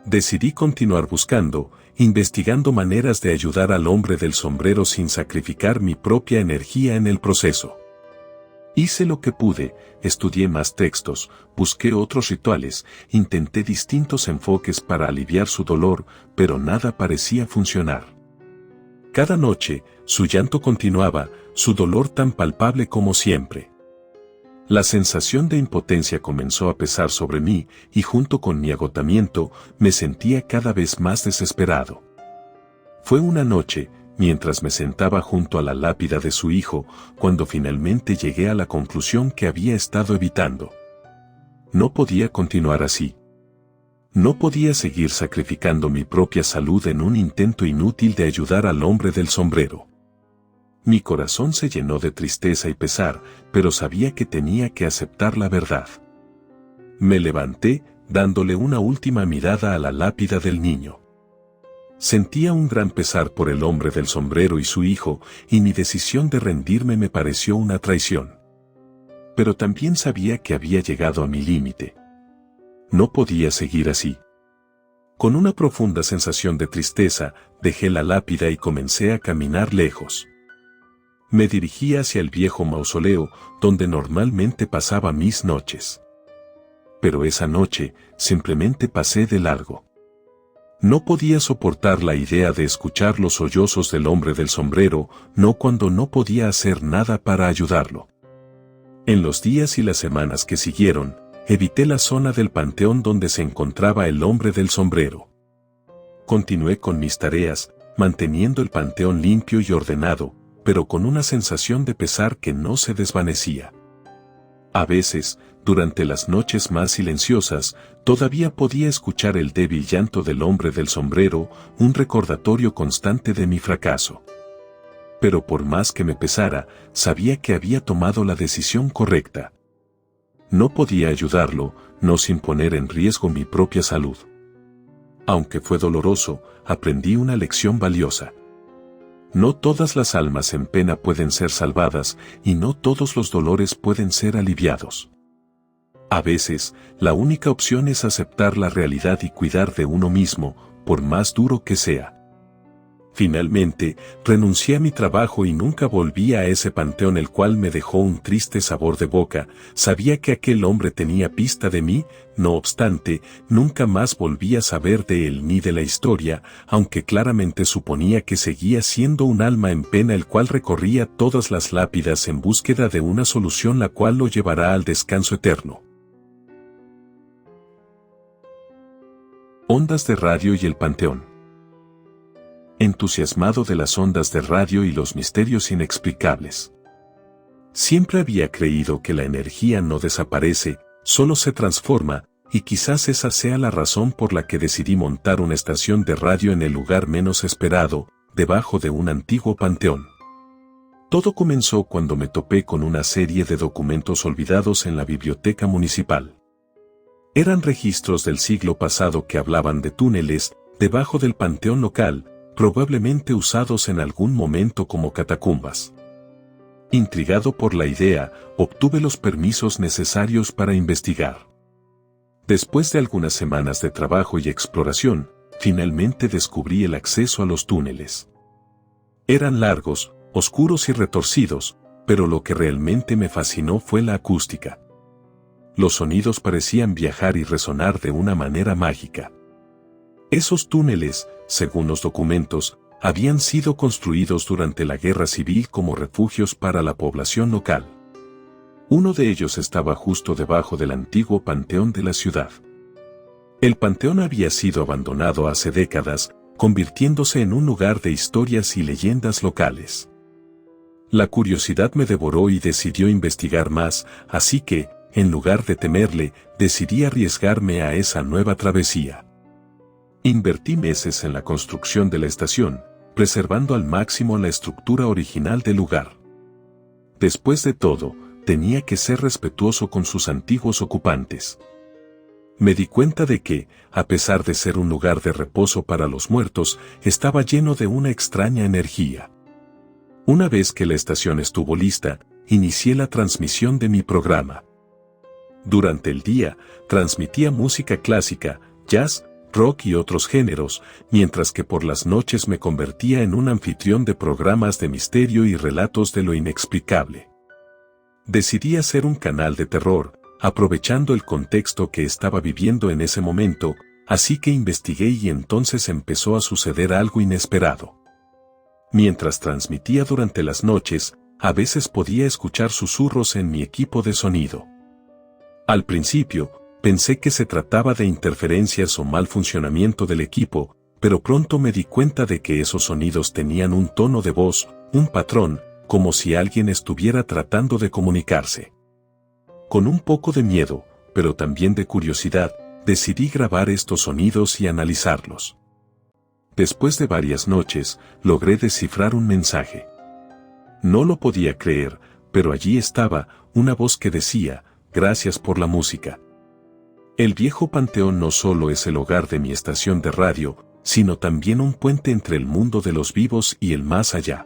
Decidí continuar buscando, investigando maneras de ayudar al hombre del sombrero sin sacrificar mi propia energía en el proceso. Hice lo que pude, estudié más textos, busqué otros rituales, intenté distintos enfoques para aliviar su dolor, pero nada parecía funcionar. Cada noche, su llanto continuaba, su dolor tan palpable como siempre. La sensación de impotencia comenzó a pesar sobre mí, y junto con mi agotamiento, me sentía cada vez más desesperado. Fue una noche, mientras me sentaba junto a la lápida de su hijo, cuando finalmente llegué a la conclusión que había estado evitando. No podía continuar así. No podía seguir sacrificando mi propia salud en un intento inútil de ayudar al hombre del sombrero. Mi corazón se llenó de tristeza y pesar, pero sabía que tenía que aceptar la verdad. Me levanté, dándole una última mirada a la lápida del niño. Sentía un gran pesar por el hombre del sombrero y su hijo, y mi decisión de rendirme me pareció una traición. Pero también sabía que había llegado a mi límite. No podía seguir así. Con una profunda sensación de tristeza, dejé la lápida y comencé a caminar lejos. Me dirigí hacia el viejo mausoleo, donde normalmente pasaba mis noches. Pero esa noche, simplemente pasé de largo. No podía soportar la idea de escuchar los sollozos del hombre del sombrero, no cuando no podía hacer nada para ayudarlo. En los días y las semanas que siguieron, evité la zona del panteón donde se encontraba el hombre del sombrero. Continué con mis tareas, manteniendo el panteón limpio y ordenado, pero con una sensación de pesar que no se desvanecía. A veces, durante las noches más silenciosas, todavía podía escuchar el débil llanto del hombre del sombrero, un recordatorio constante de mi fracaso. Pero por más que me pesara, sabía que había tomado la decisión correcta. No podía ayudarlo, no sin poner en riesgo mi propia salud. Aunque fue doloroso, aprendí una lección valiosa. No todas las almas en pena pueden ser salvadas, y no todos los dolores pueden ser aliviados. A veces, la única opción es aceptar la realidad y cuidar de uno mismo, por más duro que sea. Finalmente, renuncié a mi trabajo y nunca volví a ese panteón, el cual me dejó un triste sabor de boca. Sabía que aquel hombre tenía pista de mí, no obstante, nunca más volví a saber de él ni de la historia, aunque claramente suponía que seguía siendo un alma en pena el cual recorría todas las lápidas en búsqueda de una solución la cual lo llevará al descanso eterno. Ondas de radio y el panteón. Entusiasmado de las ondas de radio y los misterios inexplicables. Siempre había creído que la energía no desaparece, solo se transforma, y quizás esa sea la razón por la que decidí montar una estación de radio en el lugar menos esperado, debajo de un antiguo panteón. Todo comenzó cuando me topé con una serie de documentos olvidados en la biblioteca municipal. Eran registros del siglo pasado que hablaban de túneles debajo del panteón local, probablemente usados en algún momento como catacumbas. Intrigado por la idea, obtuve los permisos necesarios para investigar. Después de algunas semanas de trabajo y exploración, finalmente descubrí el acceso a los túneles. Eran largos, oscuros y retorcidos, pero lo que realmente me fascinó fue la acústica. Los sonidos parecían viajar y resonar de una manera mágica. Esos túneles, según los documentos, habían sido construidos durante la Guerra Civil como refugios para la población local. Uno de ellos estaba justo debajo del antiguo panteón de la ciudad. El panteón había sido abandonado hace décadas, convirtiéndose en un lugar de historias y leyendas locales. La curiosidad me devoró y decidió investigar más, así que, en lugar de temerle, decidí arriesgarme a esa nueva travesía. Invertí meses en la construcción de la estación, preservando al máximo la estructura original del lugar. Después de todo, tenía que ser respetuoso con sus antiguos ocupantes. Me di cuenta de que, a pesar de ser un lugar de reposo para los muertos, estaba lleno de una extraña energía. Una vez que la estación estuvo lista, inicié la transmisión de mi programa. Durante el día, transmitía música clásica, jazz, rock y otros géneros, mientras que por las noches me convertía en un anfitrión de programas de misterio y relatos de lo inexplicable. Decidí hacer un canal de terror, aprovechando el contexto que estaba viviendo en ese momento, así que investigué y entonces empezó a suceder algo inesperado. Mientras transmitía durante las noches, a veces podía escuchar susurros en mi equipo de sonido. Al principio, pensé que se trataba de interferencias o mal funcionamiento del equipo, pero pronto me di cuenta de que esos sonidos tenían un tono de voz, un patrón, como si alguien estuviera tratando de comunicarse. Con un poco de miedo, pero también de curiosidad, decidí grabar estos sonidos y analizarlos. Después de varias noches, logré descifrar un mensaje. No lo podía creer, pero allí estaba, una voz que decía, «Gracias por la música». El viejo panteón no solo es el hogar de mi estación de radio, sino también un puente entre el mundo de los vivos y el más allá.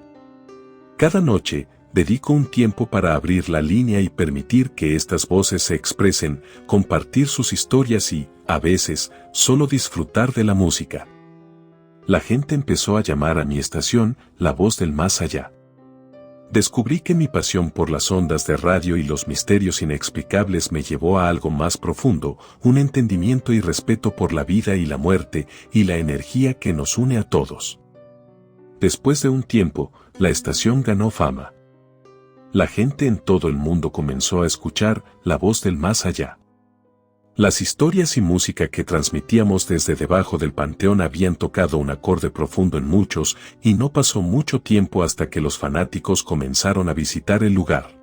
Cada noche, dedico un tiempo para abrir la línea y permitir que estas voces se expresen, compartir sus historias y, a veces, solo disfrutar de la música. La gente empezó a llamar a mi estación la voz del más allá. Descubrí que mi pasión por las ondas de radio y los misterios inexplicables me llevó a algo más profundo, un entendimiento y respeto por la vida y la muerte y la energía que nos une a todos. Después de un tiempo, la estación ganó fama. La gente en todo el mundo comenzó a escuchar la voz del más allá. Las historias y música que transmitíamos desde debajo del panteón habían tocado un acorde profundo en muchos, y no pasó mucho tiempo hasta que los fanáticos comenzaron a visitar el lugar.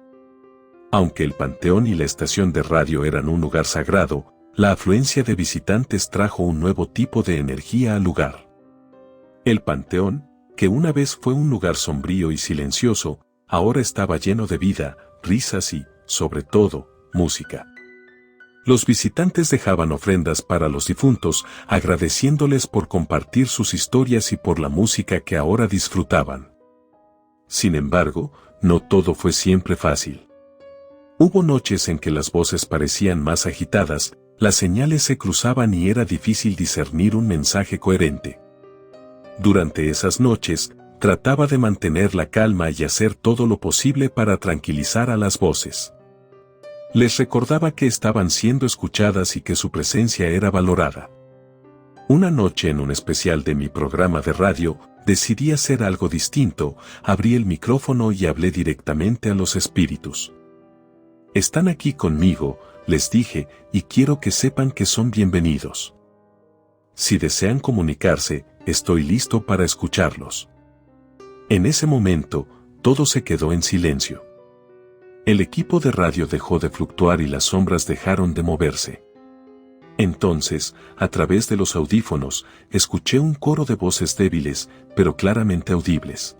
Aunque el panteón y la estación de radio eran un lugar sagrado, la afluencia de visitantes trajo un nuevo tipo de energía al lugar. El panteón, que una vez fue un lugar sombrío y silencioso, ahora estaba lleno de vida, risas y, sobre todo, música. Los visitantes dejaban ofrendas para los difuntos, agradeciéndoles por compartir sus historias y por la música que ahora disfrutaban. Sin embargo, no todo fue siempre fácil. Hubo noches en que las voces parecían más agitadas, las señales se cruzaban y era difícil discernir un mensaje coherente. Durante esas noches, trataba de mantener la calma y hacer todo lo posible para tranquilizar a las voces. Les recordaba que estaban siendo escuchadas y que su presencia era valorada. Una noche en un especial de mi programa de radio, decidí hacer algo distinto, abrí el micrófono y hablé directamente a los espíritus. Están aquí conmigo, les dije, y quiero que sepan que son bienvenidos. Si desean comunicarse, estoy listo para escucharlos. En ese momento, todo se quedó en silencio. El equipo de radio dejó de fluctuar y las sombras dejaron de moverse. Entonces, a través de los audífonos, escuché un coro de voces débiles, pero claramente audibles.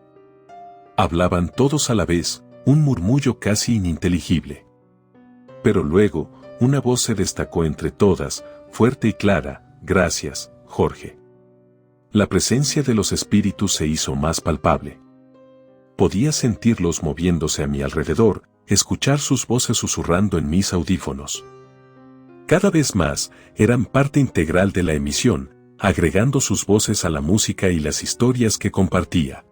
Hablaban todos a la vez, un murmullo casi ininteligible. Pero luego, una voz se destacó entre todas, fuerte y clara: gracias, Jorge. La presencia de los espíritus se hizo más palpable. Podía sentirlos moviéndose a mi alrededor, escuchar sus voces susurrando en mis audífonos. Cada vez más, eran parte integral de la emisión, agregando sus voces a la música y las historias que compartía.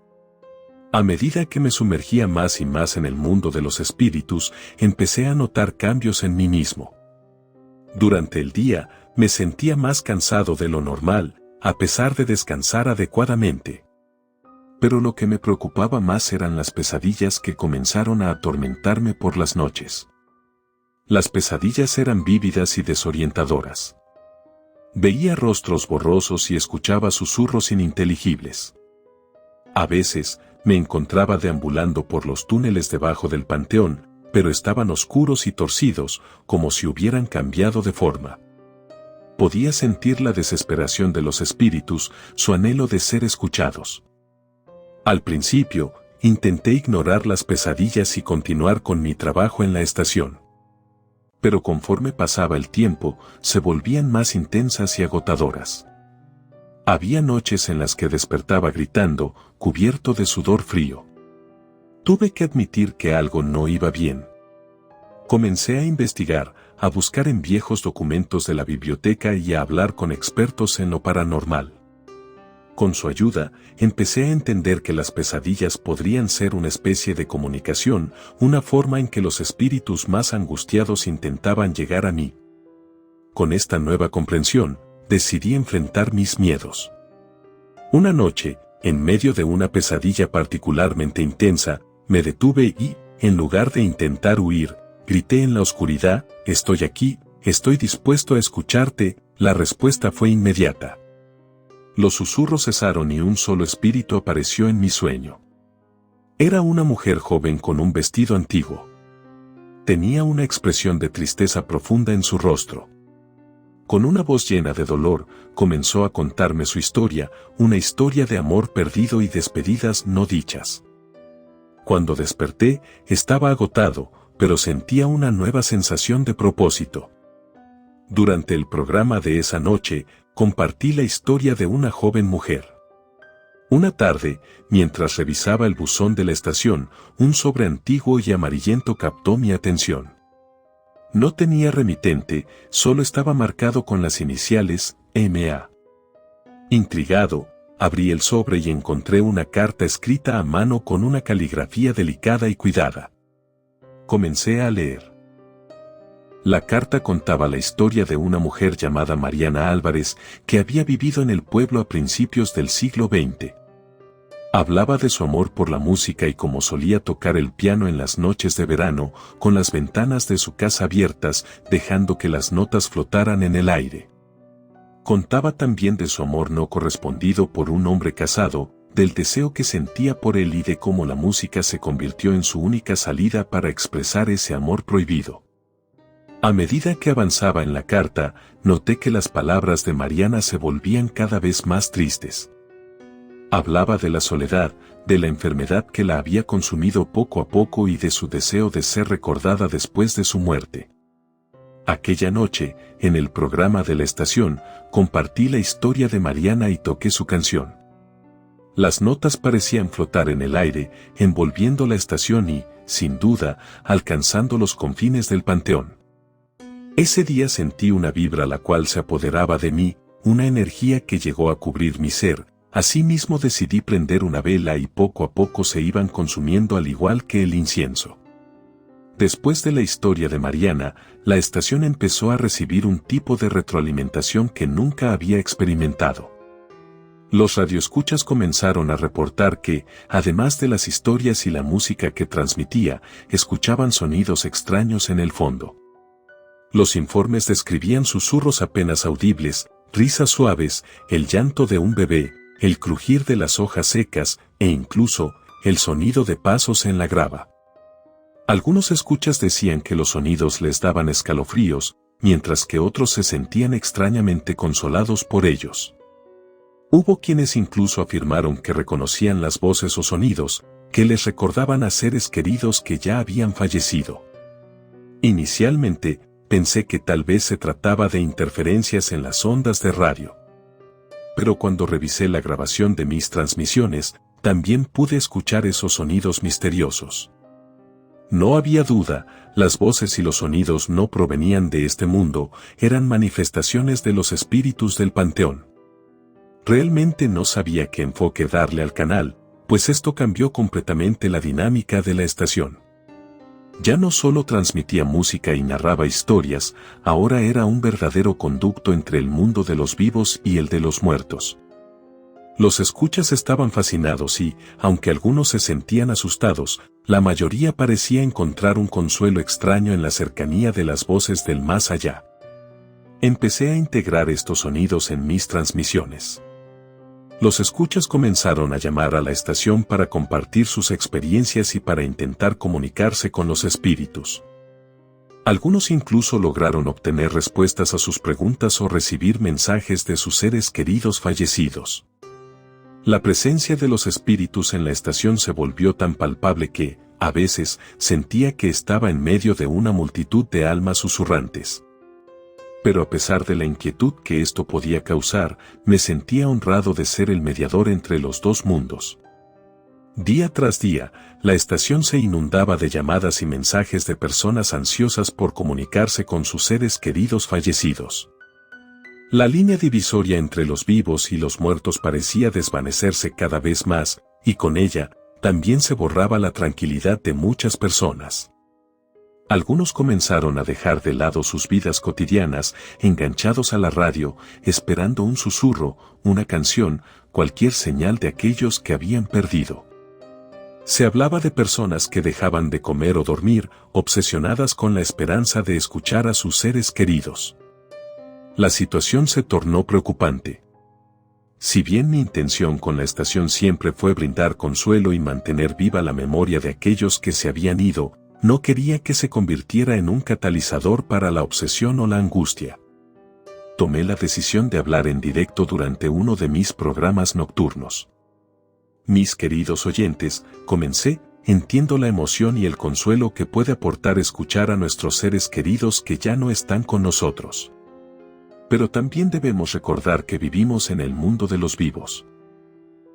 A medida que me sumergía más y más en el mundo de los espíritus, empecé a notar cambios en mí mismo. Durante el día, me sentía más cansado de lo normal, a pesar de descansar adecuadamente. Pero lo que me preocupaba más eran las pesadillas que comenzaron a atormentarme por las noches. Las pesadillas eran vívidas y desorientadoras. Veía rostros borrosos y escuchaba susurros ininteligibles. A veces, me encontraba deambulando por los túneles debajo del panteón, pero estaban oscuros y torcidos, como si hubieran cambiado de forma. Podía sentir la desesperación de los espíritus, su anhelo de ser escuchados. Al principio, intenté ignorar las pesadillas y continuar con mi trabajo en la estación. Pero conforme pasaba el tiempo, se volvían más intensas y agotadoras. Había noches en las que despertaba gritando, cubierto de sudor frío. Tuve que admitir que algo no iba bien. Comencé a investigar, a buscar en viejos documentos de la biblioteca y a hablar con expertos en lo paranormal. Con su ayuda, empecé a entender que las pesadillas podrían ser una especie de comunicación, una forma en que los espíritus más angustiados intentaban llegar a mí. Con esta nueva comprensión, decidí enfrentar mis miedos. Una noche, en medio de una pesadilla particularmente intensa, me detuve y, en lugar de intentar huir, grité en la oscuridad: estoy aquí, estoy dispuesto a escucharte. La respuesta fue inmediata. Los susurros cesaron y un solo espíritu apareció en mi sueño. Era una mujer joven con un vestido antiguo. Tenía una expresión de tristeza profunda en su rostro. Con una voz llena de dolor, comenzó a contarme su historia, una historia de amor perdido y despedidas no dichas. Cuando desperté, estaba agotado, pero sentía una nueva sensación de propósito. Durante el programa de esa noche, compartí la historia de una joven mujer. Una tarde, mientras revisaba el buzón de la estación, un sobre antiguo y amarillento captó mi atención. No tenía remitente, solo estaba marcado con las iniciales M.A. Intrigado, abrí el sobre y encontré una carta escrita a mano con una caligrafía delicada y cuidada. Comencé a leer. La carta contaba la historia de una mujer llamada Mariana Álvarez, que había vivido en el pueblo a principios del siglo XX. Hablaba de su amor por la música y cómo solía tocar el piano en las noches de verano, con las ventanas de su casa abiertas, dejando que las notas flotaran en el aire. Contaba también de su amor no correspondido por un hombre casado, del deseo que sentía por él y de cómo la música se convirtió en su única salida para expresar ese amor prohibido. A medida que avanzaba en la carta, noté que las palabras de Mariana se volvían cada vez más tristes. Hablaba de la soledad, de la enfermedad que la había consumido poco a poco y de su deseo de ser recordada después de su muerte. Aquella noche, en el programa de la estación, compartí la historia de Mariana y toqué su canción. Las notas parecían flotar en el aire, envolviendo la estación y, sin duda, alcanzando los confines del panteón. Ese día sentí una vibra la cual se apoderaba de mí, una energía que llegó a cubrir mi ser. Asimismo decidí prender una vela y poco a poco se iban consumiendo al igual que el incienso. Después de la historia de Mariana, la estación empezó a recibir un tipo de retroalimentación que nunca había experimentado. Los radioescuchas comenzaron a reportar que, además de las historias y la música que transmitía, escuchaban sonidos extraños en el fondo. Los informes describían susurros apenas audibles, risas suaves, el llanto de un bebé, el crujir de las hojas secas e incluso el sonido de pasos en la grava. Algunos escuchas decían que los sonidos les daban escalofríos, mientras que otros se sentían extrañamente consolados por ellos. Hubo quienes incluso afirmaron que reconocían las voces o sonidos que les recordaban a seres queridos que ya habían fallecido. Inicialmente, pensé que tal vez se trataba de interferencias en las ondas de radio. Pero cuando revisé la grabación de mis transmisiones, también pude escuchar esos sonidos misteriosos. No había duda, las voces y los sonidos no provenían de este mundo, eran manifestaciones de los espíritus del panteón. Realmente no sabía qué enfoque darle al canal, pues esto cambió completamente la dinámica de la estación. Ya no solo transmitía música y narraba historias, ahora era un verdadero conducto entre el mundo de los vivos y el de los muertos. Los escuchas estaban fascinados y, aunque algunos se sentían asustados, la mayoría parecía encontrar un consuelo extraño en la cercanía de las voces del más allá. Empecé a integrar estos sonidos en mis transmisiones. Los escuchas comenzaron a llamar a la estación para compartir sus experiencias y para intentar comunicarse con los espíritus. Algunos incluso lograron obtener respuestas a sus preguntas o recibir mensajes de sus seres queridos fallecidos. La presencia de los espíritus en la estación se volvió tan palpable que, a veces, sentía que estaba en medio de una multitud de almas susurrantes. Pero a pesar de la inquietud que esto podía causar, me sentía honrado de ser el mediador entre los dos mundos. Día tras día, la estación se inundaba de llamadas y mensajes de personas ansiosas por comunicarse con sus seres queridos fallecidos. La línea divisoria entre los vivos y los muertos parecía desvanecerse cada vez más, y con ella, también se borraba la tranquilidad de muchas personas. Algunos comenzaron a dejar de lado sus vidas cotidianas, enganchados a la radio, esperando un susurro, una canción, cualquier señal de aquellos que habían perdido. Se hablaba de personas que dejaban de comer o dormir, obsesionadas con la esperanza de escuchar a sus seres queridos. La situación se tornó preocupante. Si bien mi intención con la estación siempre fue brindar consuelo y mantener viva la memoria de aquellos que se habían ido, no quería que se convirtiera en un catalizador para la obsesión o la angustia. Tomé la decisión de hablar en directo durante uno de mis programas nocturnos. Mis queridos oyentes, comencé, entiendo la emoción y el consuelo que puede aportar escuchar a nuestros seres queridos que ya no están con nosotros. Pero también debemos recordar que vivimos en el mundo de los vivos.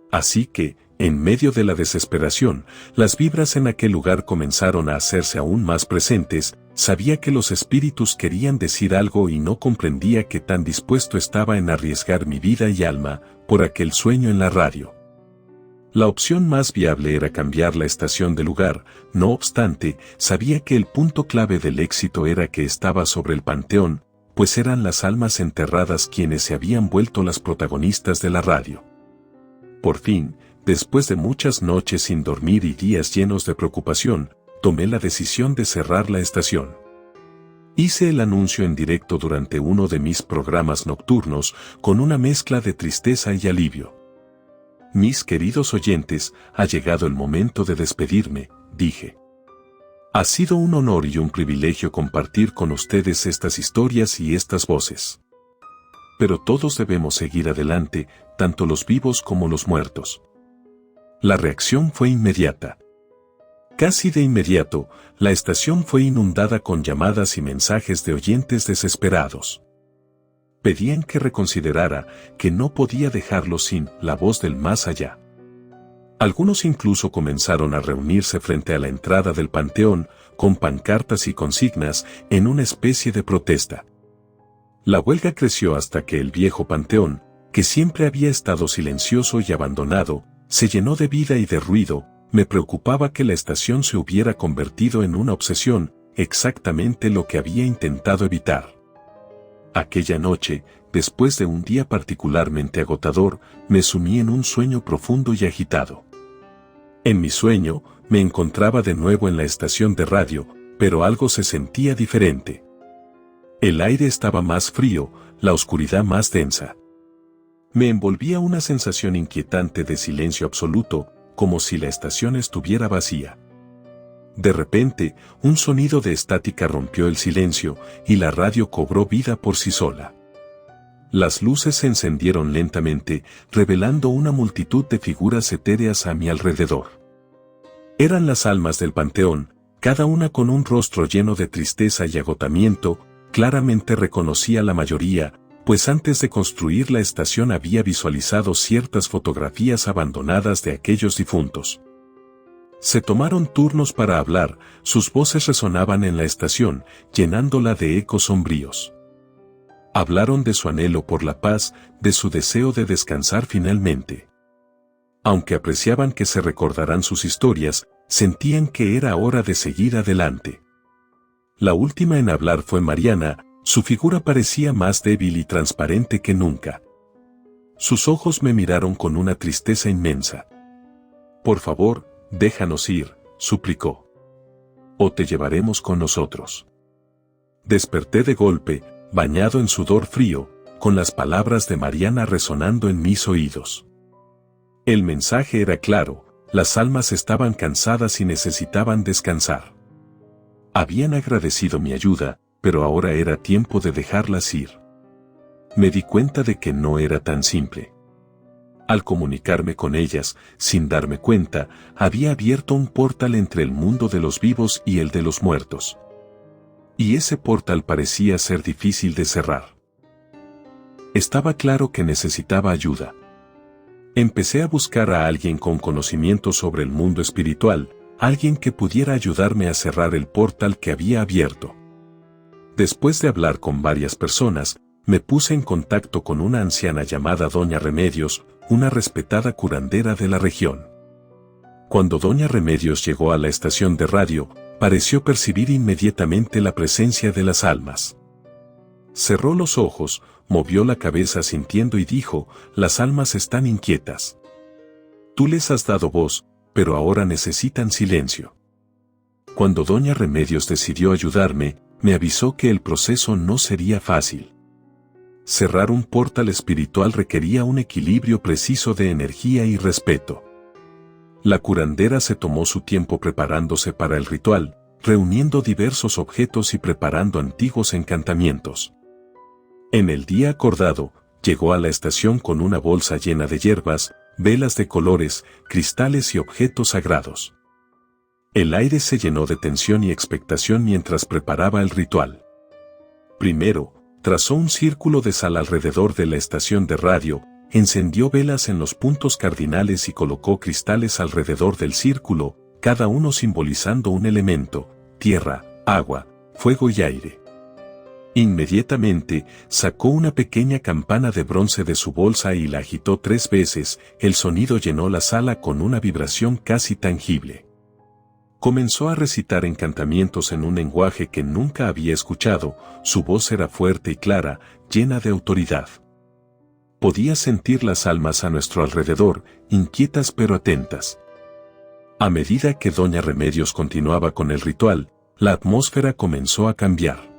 Así que, en medio de la desesperación, las vibras en aquel lugar comenzaron a hacerse aún más presentes. Sabía que los espíritus querían decir algo y no comprendía qué tan dispuesto estaba en arriesgar mi vida y alma por aquel sueño en la radio. La opción más viable era cambiar la estación de lugar, no obstante, sabía que el punto clave del éxito era que estaba sobre el panteón, pues eran las almas enterradas quienes se habían vuelto las protagonistas de la radio. Por fin, después de muchas noches sin dormir y días llenos de preocupación, tomé la decisión de cerrar la estación. Hice el anuncio en directo durante uno de mis programas nocturnos con una mezcla de tristeza y alivio. Mis queridos oyentes, ha llegado el momento de despedirme, dije. Ha sido un honor y un privilegio compartir con ustedes estas historias y estas voces. Pero todos debemos seguir adelante, tanto los vivos como los muertos. La reacción fue inmediata. Casi de inmediato, la estación fue inundada con llamadas y mensajes de oyentes desesperados. Pedían que reconsiderara, que no podía dejarlo sin la voz del más allá. Algunos incluso comenzaron a reunirse frente a la entrada del panteón, con pancartas y consignas, en una especie de protesta. La huelga creció hasta que el viejo panteón, que siempre había estado silencioso y abandonado, se llenó de vida y de ruido. Me preocupaba que la estación se hubiera convertido en una obsesión, exactamente lo que había intentado evitar. Aquella noche, después de un día particularmente agotador, me sumí en un sueño profundo y agitado. En mi sueño, me encontraba de nuevo en la estación de radio, pero algo se sentía diferente. El aire estaba más frío, la oscuridad más densa. Me envolvía una sensación inquietante de silencio absoluto, como si la estación estuviera vacía. De repente, un sonido de estática rompió el silencio, y la radio cobró vida por sí sola. Las luces se encendieron lentamente, revelando una multitud de figuras etéreas a mi alrededor. Eran las almas del panteón, cada una con un rostro lleno de tristeza y agotamiento. Claramente reconocía la mayoría, pues antes de construir la estación había visualizado ciertas fotografías abandonadas de aquellos difuntos. Se tomaron turnos para hablar, sus voces resonaban en la estación, llenándola de ecos sombríos. Hablaron de su anhelo por la paz, de su deseo de descansar finalmente. Aunque apreciaban que se recordaran sus historias, sentían que era hora de seguir adelante. La última en hablar fue Mariana, su figura parecía más débil y transparente que nunca. Sus ojos me miraron con una tristeza inmensa. «Por favor, déjanos ir», suplicó. «O te llevaremos con nosotros». Desperté de golpe, bañado en sudor frío, con las palabras de Mariana resonando en mis oídos. El mensaje era claro, las almas estaban cansadas y necesitaban descansar. Habían agradecido mi ayuda, pero ahora era tiempo de dejarlas ir. Me di cuenta de que no era tan simple. Al comunicarme con ellas, sin darme cuenta, había abierto un portal entre el mundo de los vivos y el de los muertos. Y ese portal parecía ser difícil de cerrar. Estaba claro que necesitaba ayuda. Empecé a buscar a alguien con conocimiento sobre el mundo espiritual, alguien que pudiera ayudarme a cerrar el portal que había abierto. Después de hablar con varias personas, me puse en contacto con una anciana llamada Doña Remedios, una respetada curandera de la región. Cuando Doña Remedios llegó a la estación de radio, pareció percibir inmediatamente la presencia de las almas. Cerró los ojos, movió la cabeza sintiendo y dijo: «Las almas están inquietas. Tú les has dado voz, pero ahora necesitan silencio». Cuando Doña Remedios decidió ayudarme, me avisó que el proceso no sería fácil. Cerrar un portal espiritual requería un equilibrio preciso de energía y respeto. La curandera se tomó su tiempo preparándose para el ritual, reuniendo diversos objetos y preparando antiguos encantamientos. En el día acordado, llegó a la estación con una bolsa llena de hierbas, velas de colores, cristales y objetos sagrados. El aire se llenó de tensión y expectación mientras preparaba el ritual. Primero, trazó un círculo de sal alrededor de la estación de radio, encendió velas en los puntos cardinales y colocó cristales alrededor del círculo, cada uno simbolizando un elemento: tierra, agua, fuego y aire. Inmediatamente, sacó una pequeña campana de bronce de su bolsa y la agitó 3 veces, el sonido llenó la sala con una vibración casi tangible. Comenzó a recitar encantamientos en un lenguaje que nunca había escuchado, su voz era fuerte y clara, llena de autoridad. Podía sentir las almas a nuestro alrededor, inquietas pero atentas. A medida que Doña Remedios continuaba con el ritual, la atmósfera comenzó a cambiar.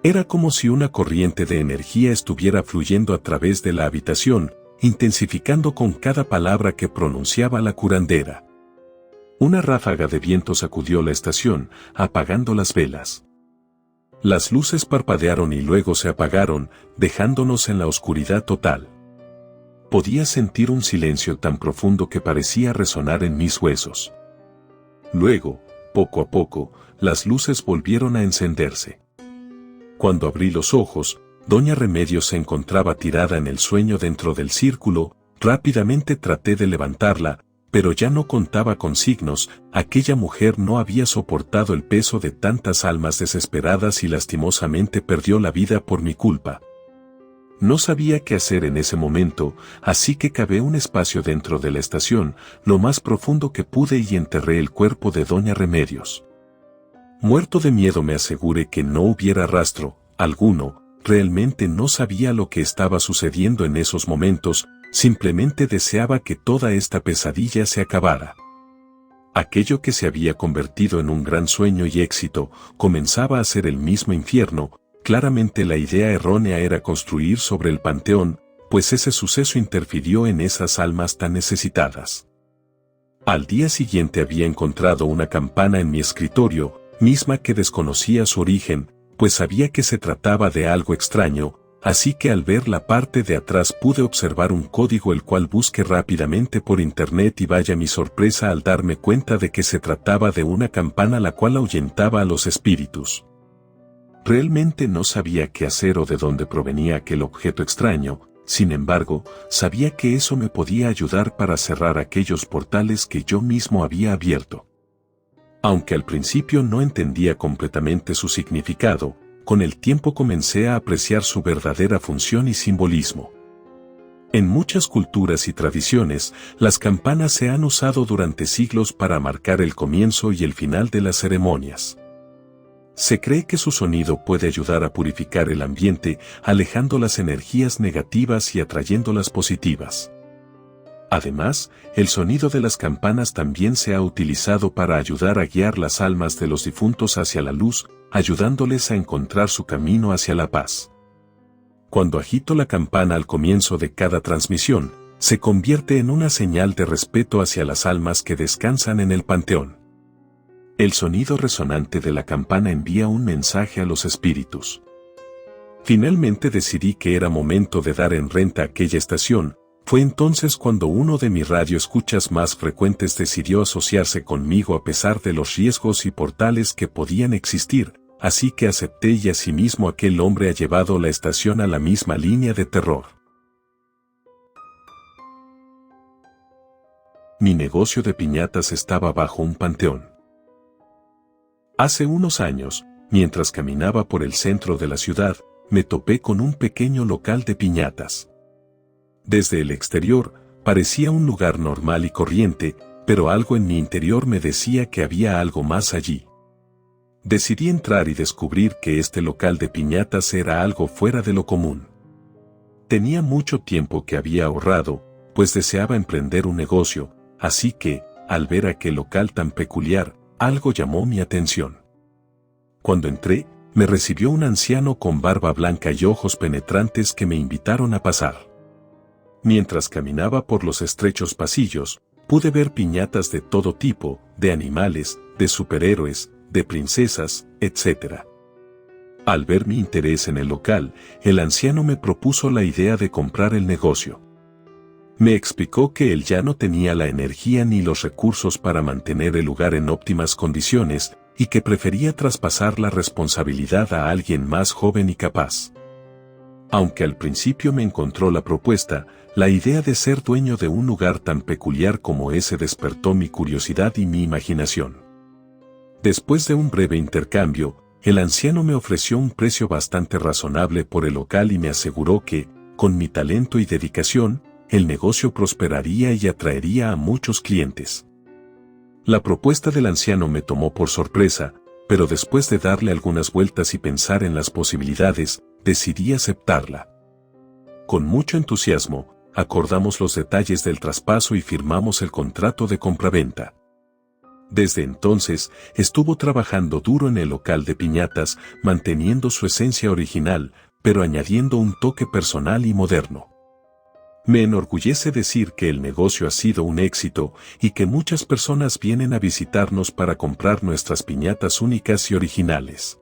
Era como si una corriente de energía estuviera fluyendo a través de la habitación, intensificando con cada palabra que pronunciaba la curandera. Una ráfaga de viento sacudió la estación, apagando las velas. Las luces parpadearon y luego se apagaron, dejándonos en la oscuridad total. Podía sentir un silencio tan profundo que parecía resonar en mis huesos. Luego, poco a poco, las luces volvieron a encenderse. Cuando abrí los ojos, Doña Remedios se encontraba tirada en el sueño dentro del círculo. Rápidamente traté de levantarla, pero ya no contaba con signos, aquella mujer no había soportado el peso de tantas almas desesperadas y lastimosamente perdió la vida por mi culpa. No sabía qué hacer en ese momento, así que cavé un espacio dentro de la estación, lo más profundo que pude y enterré el cuerpo de Doña Remedios. Muerto de miedo me aseguré que no hubiera rastro alguno, realmente no sabía lo que estaba sucediendo en esos momentos, simplemente deseaba que toda esta pesadilla se acabara. Aquello que se había convertido en un gran sueño y éxito, comenzaba a ser el mismo infierno. Claramente la idea errónea era construir sobre el panteón, pues ese suceso interfirió en esas almas tan necesitadas. Al día siguiente había encontrado una campana en mi escritorio, misma que desconocía su origen, pues sabía que se trataba de algo extraño, así que al ver la parte de atrás pude observar un código el cual busqué rápidamente por internet y vaya mi sorpresa al darme cuenta de que se trataba de una campana la cual ahuyentaba a los espíritus. Realmente no sabía qué hacer o de dónde provenía aquel objeto extraño, sin embargo, sabía que eso me podía ayudar para cerrar aquellos portales que yo mismo había abierto. Aunque al principio no entendía completamente su significado, con el tiempo comencé a apreciar su verdadera función y simbolismo. En muchas culturas y tradiciones, las campanas se han usado durante siglos para marcar el comienzo y el final de las ceremonias. Se cree que su sonido puede ayudar a purificar el ambiente, alejando las energías negativas y atrayendo las positivas. Además, el sonido de las campanas también se ha utilizado para ayudar a guiar las almas de los difuntos hacia la luz, ayudándoles a encontrar su camino hacia la paz. Cuando agito la campana al comienzo de cada transmisión, se convierte en una señal de respeto hacia las almas que descansan en el panteón. El sonido resonante de la campana envía un mensaje a los espíritus. Finalmente decidí que era momento de dar en renta aquella estación. Fue entonces cuando uno de mis radioescuchas más frecuentes decidió asociarse conmigo a pesar de los riesgos y portales que podían existir, así que acepté y asimismo aquel hombre ha llevado la estación a la misma línea de terror. Mi negocio de piñatas estaba bajo un panteón. Hace unos años, mientras caminaba por el centro de la ciudad, me topé con un pequeño local de piñatas. Desde el exterior, parecía un lugar normal y corriente, pero algo en mi interior me decía que había algo más allí. Decidí entrar y descubrir que este local de piñatas era algo fuera de lo común. Tenía mucho tiempo que había ahorrado, pues deseaba emprender un negocio, así que, al ver aquel local tan peculiar, algo llamó mi atención. Cuando entré, me recibió un anciano con barba blanca y ojos penetrantes que me invitaron a pasar. Mientras caminaba por los estrechos pasillos, pude ver piñatas de todo tipo, de animales, de superhéroes, de princesas, etc. Al ver mi interés en el local, el anciano me propuso la idea de comprar el negocio. Me explicó que él ya no tenía la energía ni los recursos para mantener el lugar en óptimas condiciones y que prefería traspasar la responsabilidad a alguien más joven y capaz. Aunque al principio me encontró la propuesta, la idea de ser dueño de un lugar tan peculiar como ese despertó mi curiosidad y mi imaginación. Después de un breve intercambio, el anciano me ofreció un precio bastante razonable por el local y me aseguró que, con mi talento y dedicación, el negocio prosperaría y atraería a muchos clientes. La propuesta del anciano me tomó por sorpresa, pero después de darle algunas vueltas y pensar en las posibilidades, decidí aceptarla. Con mucho entusiasmo, acordamos los detalles del traspaso y firmamos el contrato de compraventa. Desde entonces, estuvo trabajando duro en el local de piñatas, manteniendo su esencia original, pero añadiendo un toque personal y moderno. Me enorgullece decir que el negocio ha sido un éxito y que muchas personas vienen a visitarnos para comprar nuestras piñatas únicas y originales.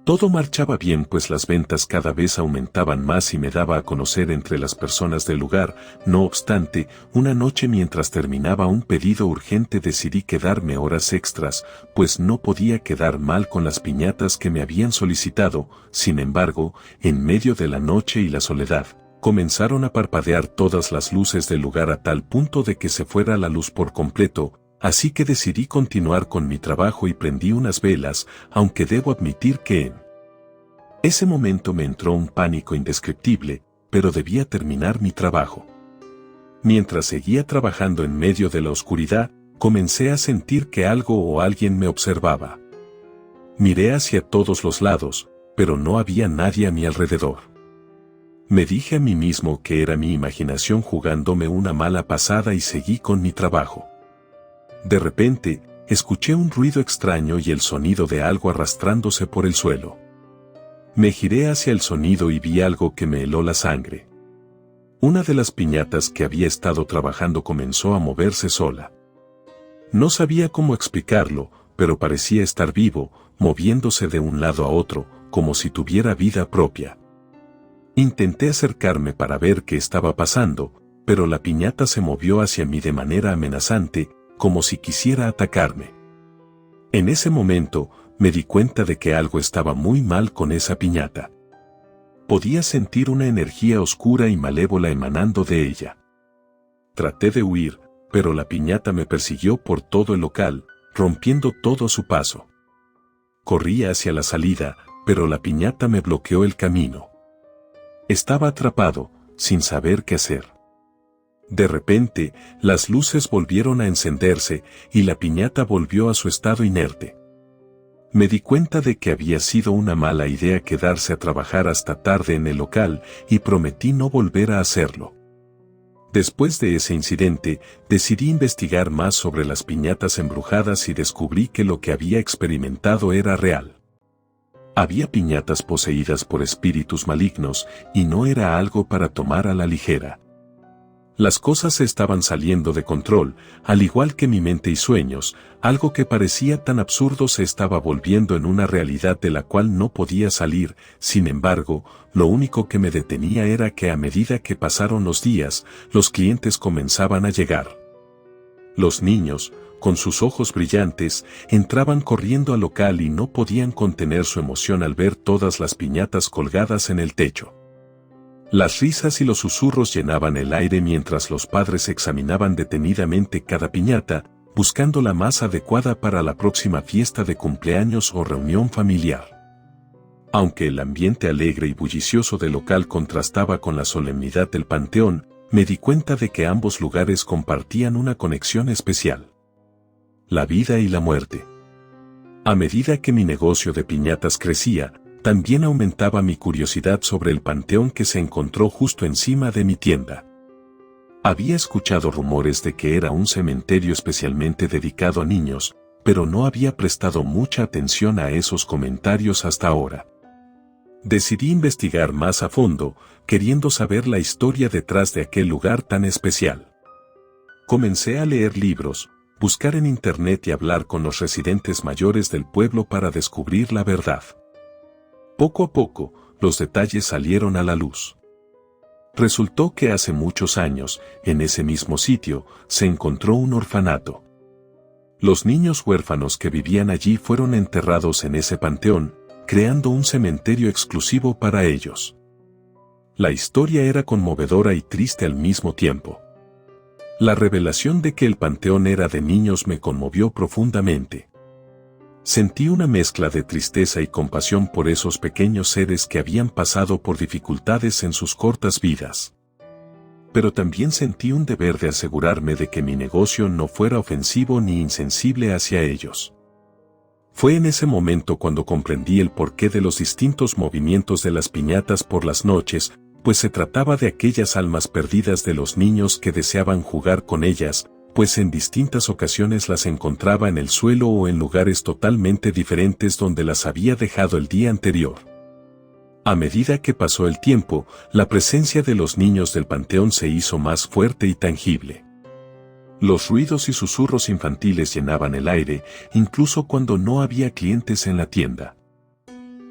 Todo marchaba bien pues las ventas cada vez aumentaban más y me daba a conocer entre las personas del lugar. No obstante, una noche mientras terminaba un pedido urgente decidí quedarme horas extras, pues no podía quedar mal con las piñatas que me habían solicitado. Sin embargo, en medio de la noche y la soledad, Comenzaron a parpadear todas las luces del lugar a tal punto de que se fuera la luz por completo, así que decidí continuar con mi trabajo y prendí unas velas, aunque debo admitir que en ese momento me entró un pánico indescriptible, pero debía terminar mi trabajo. Mientras seguía trabajando en medio de la oscuridad, comencé a sentir que algo o alguien me observaba. Miré hacia todos los lados, pero no había nadie a mi alrededor. Me dije a mí mismo que era mi imaginación jugándome una mala pasada y seguí con mi trabajo. De repente, escuché un ruido extraño y el sonido de algo arrastrándose por el suelo. Me giré hacia el sonido y vi algo que me heló la sangre. Una de las piñatas que había estado trabajando comenzó a moverse sola. No sabía cómo explicarlo, pero parecía estar vivo, moviéndose de un lado a otro, como si tuviera vida propia. Intenté acercarme para ver qué estaba pasando, pero la piñata se movió hacia mí de manera amenazante, como si quisiera atacarme. En ese momento, me di cuenta de que algo estaba muy mal con esa piñata. Podía sentir una energía oscura y malévola emanando de ella. Traté de huir, pero la piñata me persiguió por todo el local, rompiendo todo a su paso. Corrí hacia la salida, pero la piñata me bloqueó el camino. Estaba atrapado, sin saber qué hacer. De repente, las luces volvieron a encenderse y la piñata volvió a su estado inerte. Me di cuenta de que había sido una mala idea quedarse a trabajar hasta tarde en el local y prometí no volver a hacerlo. Después de ese incidente, decidí investigar más sobre las piñatas embrujadas y descubrí que lo que había experimentado era real. Había piñatas poseídas por espíritus malignos y no era algo para tomar a la ligera. Las cosas estaban saliendo de control, al igual que mi mente y sueños, algo que parecía tan absurdo se estaba volviendo en una realidad de la cual no podía salir. Sin embargo, lo único que me detenía era que a medida que pasaron los días, los clientes comenzaban a llegar. Los niños, con sus ojos brillantes, entraban corriendo al local y no podían contener su emoción al ver todas las piñatas colgadas en el techo. Las risas y los susurros llenaban el aire mientras los padres examinaban detenidamente cada piñata, buscando la más adecuada para la próxima fiesta de cumpleaños o reunión familiar. Aunque el ambiente alegre y bullicioso del local contrastaba con la solemnidad del panteón, me di cuenta de que ambos lugares compartían una conexión especial: la vida y la muerte. A medida que mi negocio de piñatas crecía, también aumentaba mi curiosidad sobre el panteón que se encontró justo encima de mi tienda. Había escuchado rumores de que era un cementerio especialmente dedicado a niños, pero no había prestado mucha atención a esos comentarios hasta ahora. Decidí investigar más a fondo, queriendo saber la historia detrás de aquel lugar tan especial. Comencé a leer libros, buscar en internet y hablar con los residentes mayores del pueblo para descubrir la verdad. Poco a poco, los detalles salieron a la luz. Resultó que hace muchos años, en ese mismo sitio, se encontró un orfanato. Los niños huérfanos que vivían allí fueron enterrados en ese panteón, creando un cementerio exclusivo para ellos. La historia era conmovedora y triste al mismo tiempo. La revelación de que el panteón era de niños me conmovió profundamente. Sentí una mezcla de tristeza y compasión por esos pequeños seres que habían pasado por dificultades en sus cortas vidas. Pero también sentí un deber de asegurarme de que mi negocio no fuera ofensivo ni insensible hacia ellos. Fue en ese momento cuando comprendí el porqué de los distintos movimientos de las piñatas por las noches, pues se trataba de aquellas almas perdidas de los niños que deseaban jugar con ellas, pues en distintas ocasiones las encontraba en el suelo o en lugares totalmente diferentes donde las había dejado el día anterior. A medida que pasó el tiempo, la presencia de los niños del panteón se hizo más fuerte y tangible. Los ruidos y susurros infantiles llenaban el aire, incluso cuando no había clientes en la tienda.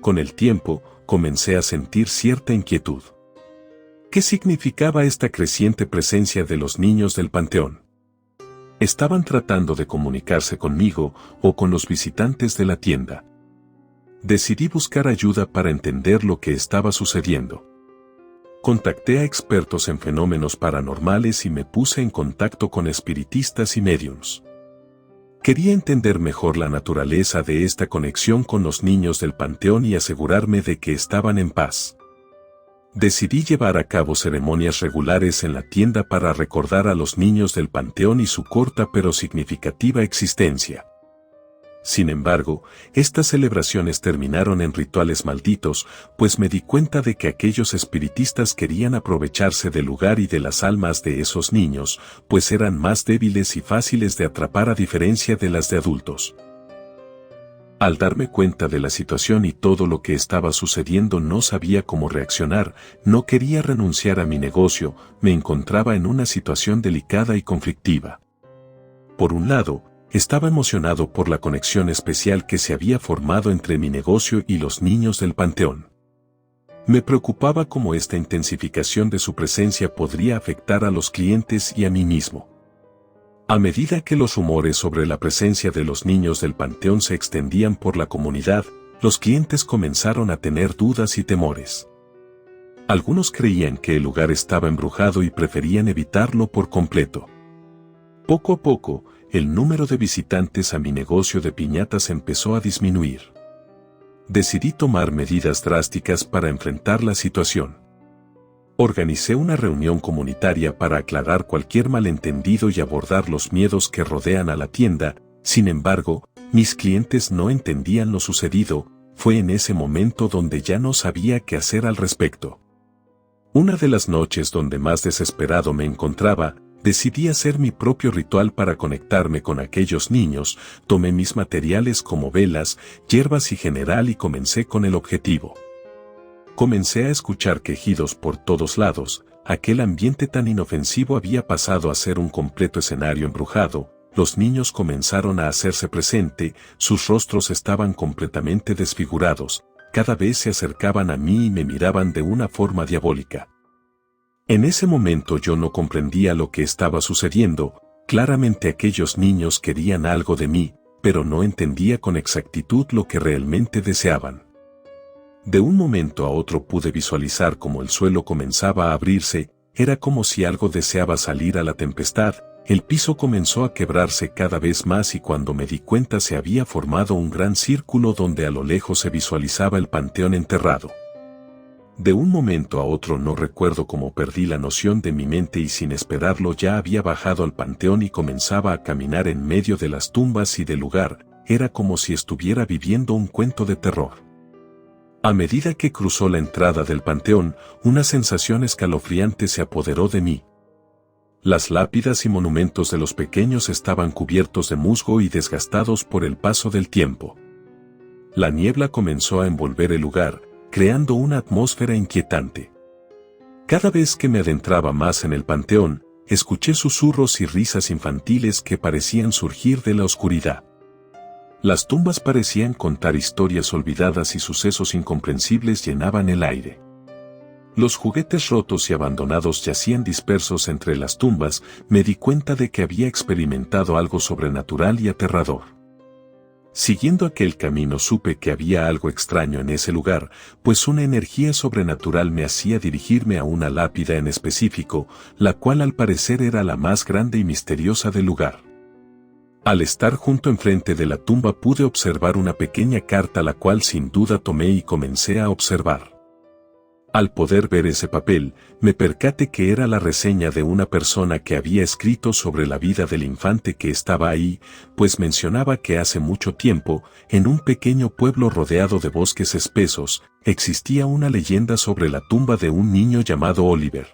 Con el tiempo, comencé a sentir cierta inquietud. ¿Qué significaba esta creciente presencia de los niños del panteón? ¿Estaban tratando de comunicarse conmigo o con los visitantes de la tienda? Decidí buscar ayuda para entender lo que estaba sucediendo. Contacté a expertos en fenómenos paranormales y me puse en contacto con espiritistas y médiums. Quería entender mejor la naturaleza de esta conexión con los niños del panteón y asegurarme de que estaban en paz. Decidí llevar a cabo ceremonias regulares en la tienda para recordar a los niños del panteón y su corta pero significativa existencia. Sin embargo, estas celebraciones terminaron en rituales malditos, pues me di cuenta de que aquellos espiritistas querían aprovecharse del lugar y de las almas de esos niños, pues eran más débiles y fáciles de atrapar a diferencia de las de adultos. Al darme cuenta de la situación y todo lo que estaba sucediendo no sabía cómo reaccionar, no quería renunciar a mi negocio, me encontraba en una situación delicada y conflictiva. Por un lado, estaba emocionado por la conexión especial que se había formado entre mi negocio y los niños del panteón. Me preocupaba cómo esta intensificación de su presencia podría afectar a los clientes y a mí mismo. A medida que los rumores sobre la presencia de los niños del panteón se extendían por la comunidad, los clientes comenzaron a tener dudas y temores. Algunos creían que el lugar estaba embrujado y preferían evitarlo por completo. Poco a poco, el número de visitantes a mi negocio de piñatas empezó a disminuir. Decidí tomar medidas drásticas para enfrentar la situación. Organicé una reunión comunitaria para aclarar cualquier malentendido y abordar los miedos que rodean a la tienda. Sin embargo, mis clientes no entendían lo sucedido. Fue en ese momento donde ya no sabía qué hacer al respecto. Una de las noches donde más desesperado me encontraba, decidí hacer mi propio ritual para conectarme con aquellos niños. Tomé mis materiales como velas, hierbas y general y comencé con el objetivo. Comencé a escuchar quejidos por todos lados. Aquel ambiente tan inofensivo había pasado a ser un completo escenario embrujado. Los niños comenzaron a hacerse presente, sus rostros estaban completamente desfigurados. Cada vez se acercaban a mí y me miraban de una forma diabólica. En ese momento yo no comprendía lo que estaba sucediendo. Claramente aquellos niños querían algo de mí, pero no entendía con exactitud lo que realmente deseaban. De un momento a otro pude visualizar cómo el suelo comenzaba a abrirse, era como si algo deseaba salir a la tempestad. El piso comenzó a quebrarse cada vez más y cuando me di cuenta se había formado un gran círculo donde a lo lejos se visualizaba el panteón enterrado. De un momento a otro no recuerdo cómo perdí la noción de mi mente y sin esperarlo ya había bajado al panteón y comenzaba a caminar en medio de las tumbas y del lugar. Era como si estuviera viviendo un cuento de terror. A medida que cruzó la entrada del panteón, una sensación escalofriante se apoderó de mí. Las lápidas y monumentos de los pequeños estaban cubiertos de musgo y desgastados por el paso del tiempo. La niebla comenzó a envolver el lugar, creando una atmósfera inquietante. Cada vez que me adentraba más en el panteón, escuché susurros y risas infantiles que parecían surgir de la oscuridad. Las tumbas parecían contar historias olvidadas y sucesos incomprensibles llenaban el aire. Los juguetes rotos y abandonados yacían dispersos entre las tumbas. Me di cuenta de que había experimentado algo sobrenatural y aterrador. Siguiendo aquel camino supe que había algo extraño en ese lugar, pues una energía sobrenatural me hacía dirigirme a una lápida en específico, la cual al parecer era la más grande y misteriosa del lugar. Al estar junto enfrente de la tumba pude observar una pequeña carta la cual sin duda tomé y comencé a observar. Al poder ver ese papel, me percaté que era la reseña de una persona que había escrito sobre la vida del infante que estaba ahí, pues mencionaba que hace mucho tiempo, en un pequeño pueblo rodeado de bosques espesos, existía una leyenda sobre la tumba de un niño llamado Oliver.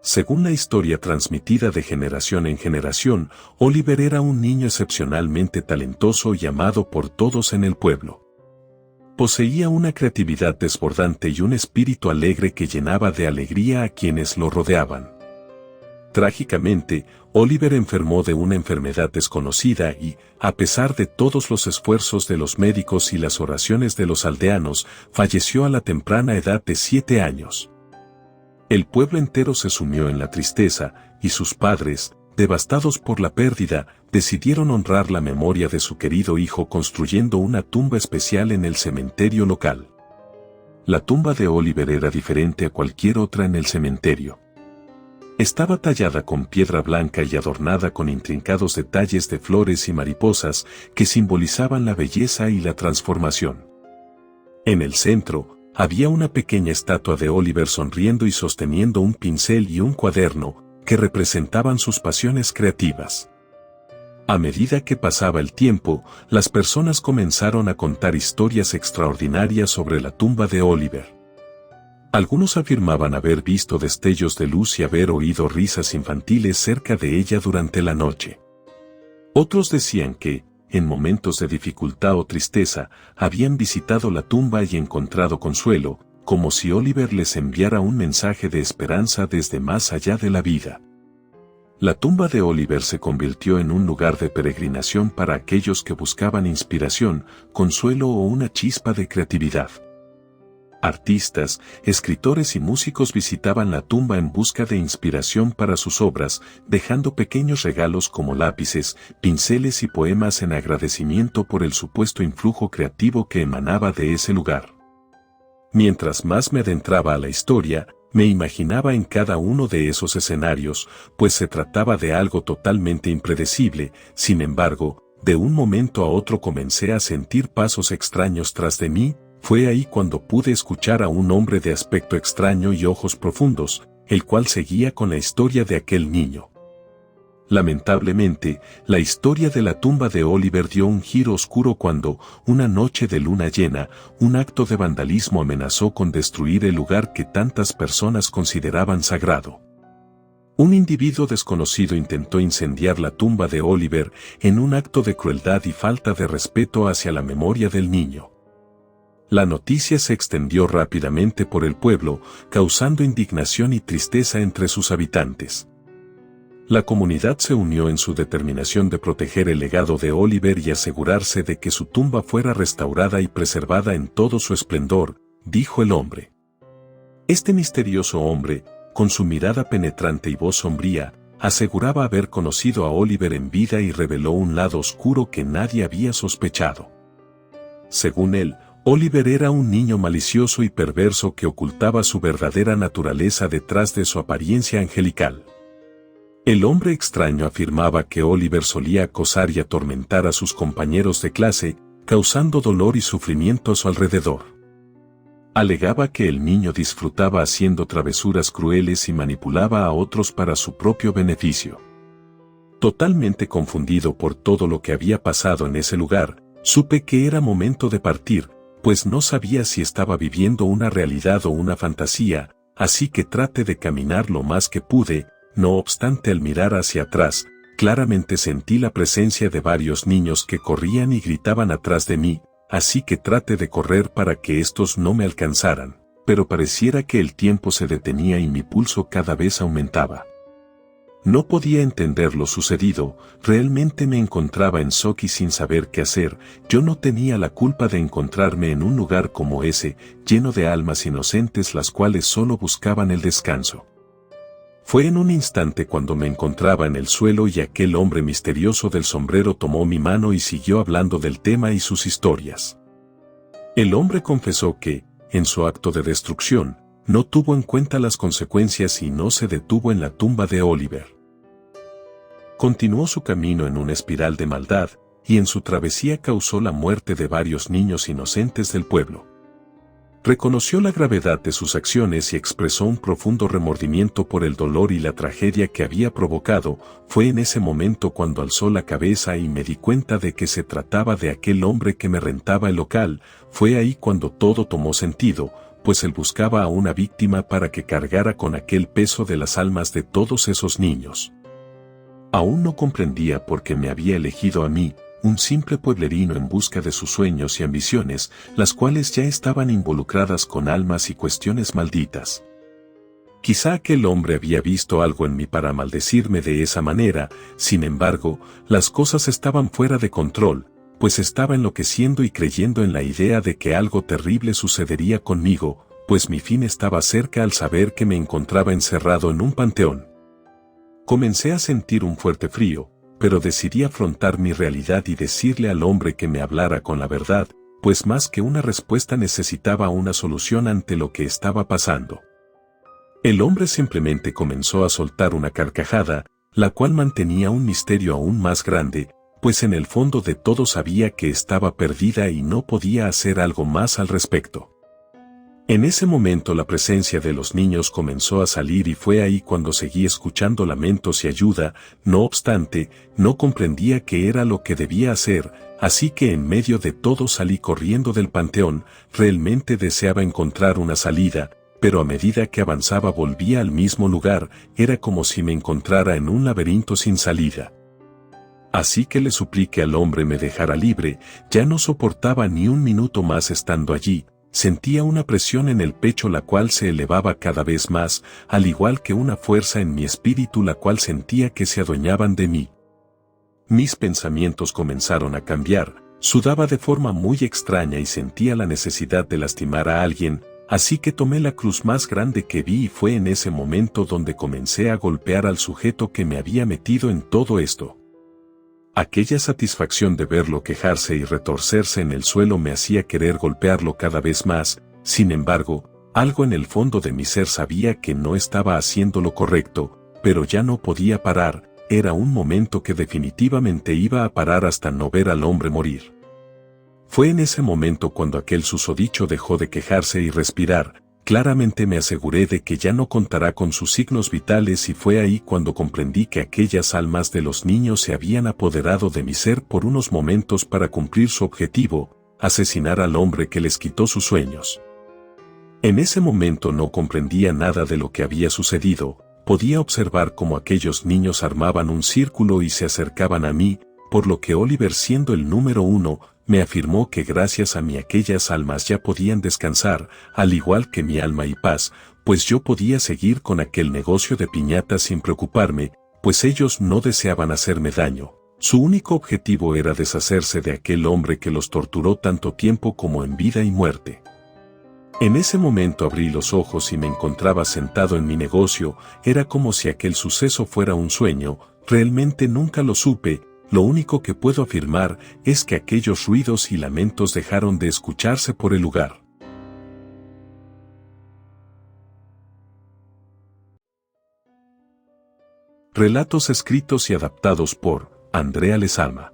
Según la historia transmitida de generación en generación, Oliver era un niño excepcionalmente talentoso y amado por todos en el pueblo. Poseía una creatividad desbordante y un espíritu alegre que llenaba de alegría a quienes lo rodeaban. Trágicamente, Oliver enfermó de una enfermedad desconocida y, a pesar de todos los esfuerzos de los médicos y las oraciones de los aldeanos, falleció a la temprana edad de 7 años. El pueblo entero se sumió en la tristeza, y sus padres, devastados por la pérdida, decidieron honrar la memoria de su querido hijo construyendo una tumba especial en el cementerio local. La tumba de Oliver era diferente a cualquier otra en el cementerio. Estaba tallada con piedra blanca y adornada con intrincados detalles de flores y mariposas que simbolizaban la belleza y la transformación. En el centro, había una pequeña estatua de Oliver sonriendo y sosteniendo un pincel y un cuaderno que representaban sus pasiones creativas. A medida que pasaba el tiempo, las personas comenzaron a contar historias extraordinarias sobre la tumba de Oliver. Algunos afirmaban haber visto destellos de luz y haber oído risas infantiles cerca de ella durante la noche. Otros decían que, en momentos de dificultad o tristeza, habían visitado la tumba y encontrado consuelo, como si Oliver les enviara un mensaje de esperanza desde más allá de la vida. La tumba de Oliver se convirtió en un lugar de peregrinación para aquellos que buscaban inspiración, consuelo o una chispa de creatividad. Artistas, escritores y músicos visitaban la tumba en busca de inspiración para sus obras, dejando pequeños regalos como lápices, pinceles y poemas en agradecimiento por el supuesto influjo creativo que emanaba de ese lugar. Mientras más me adentraba a la historia, me imaginaba en cada uno de esos escenarios, pues se trataba de algo totalmente impredecible. Sin embargo, de un momento a otro comencé a sentir pasos extraños tras de mí. Fue ahí cuando pude escuchar a un hombre de aspecto extraño y ojos profundos, el cual seguía con la historia de aquel niño. Lamentablemente, la historia de la tumba de Oliver dio un giro oscuro cuando, una noche de luna llena, un acto de vandalismo amenazó con destruir el lugar que tantas personas consideraban sagrado. Un individuo desconocido intentó incendiar la tumba de Oliver en un acto de crueldad y falta de respeto hacia la memoria del niño. La noticia se extendió rápidamente por el pueblo, causando indignación y tristeza entre sus habitantes. La comunidad se unió en su determinación de proteger el legado de Oliver y asegurarse de que su tumba fuera restaurada y preservada en todo su esplendor, dijo el hombre. Este misterioso hombre, con su mirada penetrante y voz sombría, aseguraba haber conocido a Oliver en vida y reveló un lado oscuro que nadie había sospechado. Según él, Oliver era un niño malicioso y perverso que ocultaba su verdadera naturaleza detrás de su apariencia angelical. El hombre extraño afirmaba que Oliver solía acosar y atormentar a sus compañeros de clase, causando dolor y sufrimiento a su alrededor. Alegaba que el niño disfrutaba haciendo travesuras crueles y manipulaba a otros para su propio beneficio. Totalmente confundido por todo lo que había pasado en ese lugar, supe que era momento de partir, pues no sabía si estaba viviendo una realidad o una fantasía, así que traté de caminar lo más que pude. No obstante, al mirar hacia atrás, claramente sentí la presencia de varios niños que corrían y gritaban atrás de mí, así que traté de correr para que estos no me alcanzaran, pero pareciera que el tiempo se detenía y mi pulso cada vez aumentaba. No podía entender lo sucedido, realmente me encontraba en shock y sin saber qué hacer. Yo no tenía la culpa de encontrarme en un lugar como ese, lleno de almas inocentes las cuales solo buscaban el descanso. Fue en un instante cuando me encontraba en el suelo y aquel hombre misterioso del sombrero tomó mi mano y siguió hablando del tema y sus historias. El hombre confesó que, en su acto de destrucción, no tuvo en cuenta las consecuencias y no se detuvo en la tumba de Oliver. Continuó su camino en una espiral de maldad, y en su travesía causó la muerte de varios niños inocentes del pueblo. Reconoció la gravedad de sus acciones y expresó un profundo remordimiento por el dolor y la tragedia que había provocado. Fue en ese momento cuando alzó la cabeza y me di cuenta de que se trataba de aquel hombre que me rentaba el local. Fue ahí cuando todo tomó sentido, pues él buscaba a una víctima para que cargara con aquel peso de las almas de todos esos niños. Aún no comprendía por qué me había elegido a mí, un simple pueblerino en busca de sus sueños y ambiciones, las cuales ya estaban involucradas con almas y cuestiones malditas. Quizá aquel hombre había visto algo en mí para maldecirme de esa manera. Sin embargo, las cosas estaban fuera de control, pues estaba enloqueciendo y creyendo en la idea de que algo terrible sucedería conmigo, pues mi fin estaba cerca al saber que me encontraba encerrado en un panteón. Comencé a sentir un fuerte frío, pero decidí afrontar mi realidad y decirle al hombre que me hablara con la verdad, pues más que una respuesta necesitaba una solución ante lo que estaba pasando. El hombre simplemente comenzó a soltar una carcajada, la cual mantenía un misterio aún más grande, pues en el fondo de todo sabía que estaba perdida y no podía hacer algo más al respecto. En ese momento la presencia de los niños comenzó a salir y fue ahí cuando seguí escuchando lamentos y ayuda. No obstante, no comprendía qué era lo que debía hacer, así que en medio de todo salí corriendo del panteón. Realmente deseaba encontrar una salida, pero a medida que avanzaba volvía al mismo lugar. Era como si me encontrara en un laberinto sin salida. Así que le supliqué al hombre me dejara libre. Ya no soportaba ni un minuto más estando allí. Sentía una presión en el pecho la cual se elevaba cada vez más, al igual que una fuerza en mi espíritu la cual sentía que se adueñaban de mí. Mis pensamientos comenzaron a cambiar, sudaba de forma muy extraña y sentía la necesidad de lastimar a alguien, así que tomé la cruz más grande que vi y fue en ese momento donde comencé a golpear al sujeto que me había metido en todo esto. Aquella satisfacción de verlo quejarse y retorcerse en el suelo me hacía querer golpearlo cada vez más. Sin embargo, algo en el fondo de mi ser sabía que no estaba haciendo lo correcto, pero ya no podía parar. Era un momento que definitivamente iba a parar hasta no ver al hombre morir. Fue en ese momento cuando aquel susodicho dejó de quejarse y respirar. Claramente me aseguré de que ya no contará con sus signos vitales y fue ahí cuando comprendí que aquellas almas de los niños se habían apoderado de mi ser por unos momentos para cumplir su objetivo, asesinar al hombre que les quitó sus sueños. En ese momento no comprendía nada de lo que había sucedido, podía observar cómo aquellos niños armaban un círculo y se acercaban a mí, por lo que Oliver, siendo el número 1, me afirmó que gracias a mí aquellas almas ya podían descansar, al igual que mi alma y paz, pues yo podía seguir con aquel negocio de piñatas sin preocuparme, pues ellos no deseaban hacerme daño. Su único objetivo era deshacerse de aquel hombre que los torturó tanto tiempo como en vida y muerte. En ese momento abrí los ojos y me encontraba sentado en mi negocio. Era como si aquel suceso fuera un sueño. Realmente nunca lo supe. Lo único que puedo afirmar es que aquellos ruidos y lamentos dejaron de escucharse por el lugar. Relatos escritos y adaptados por Andrea Lezama.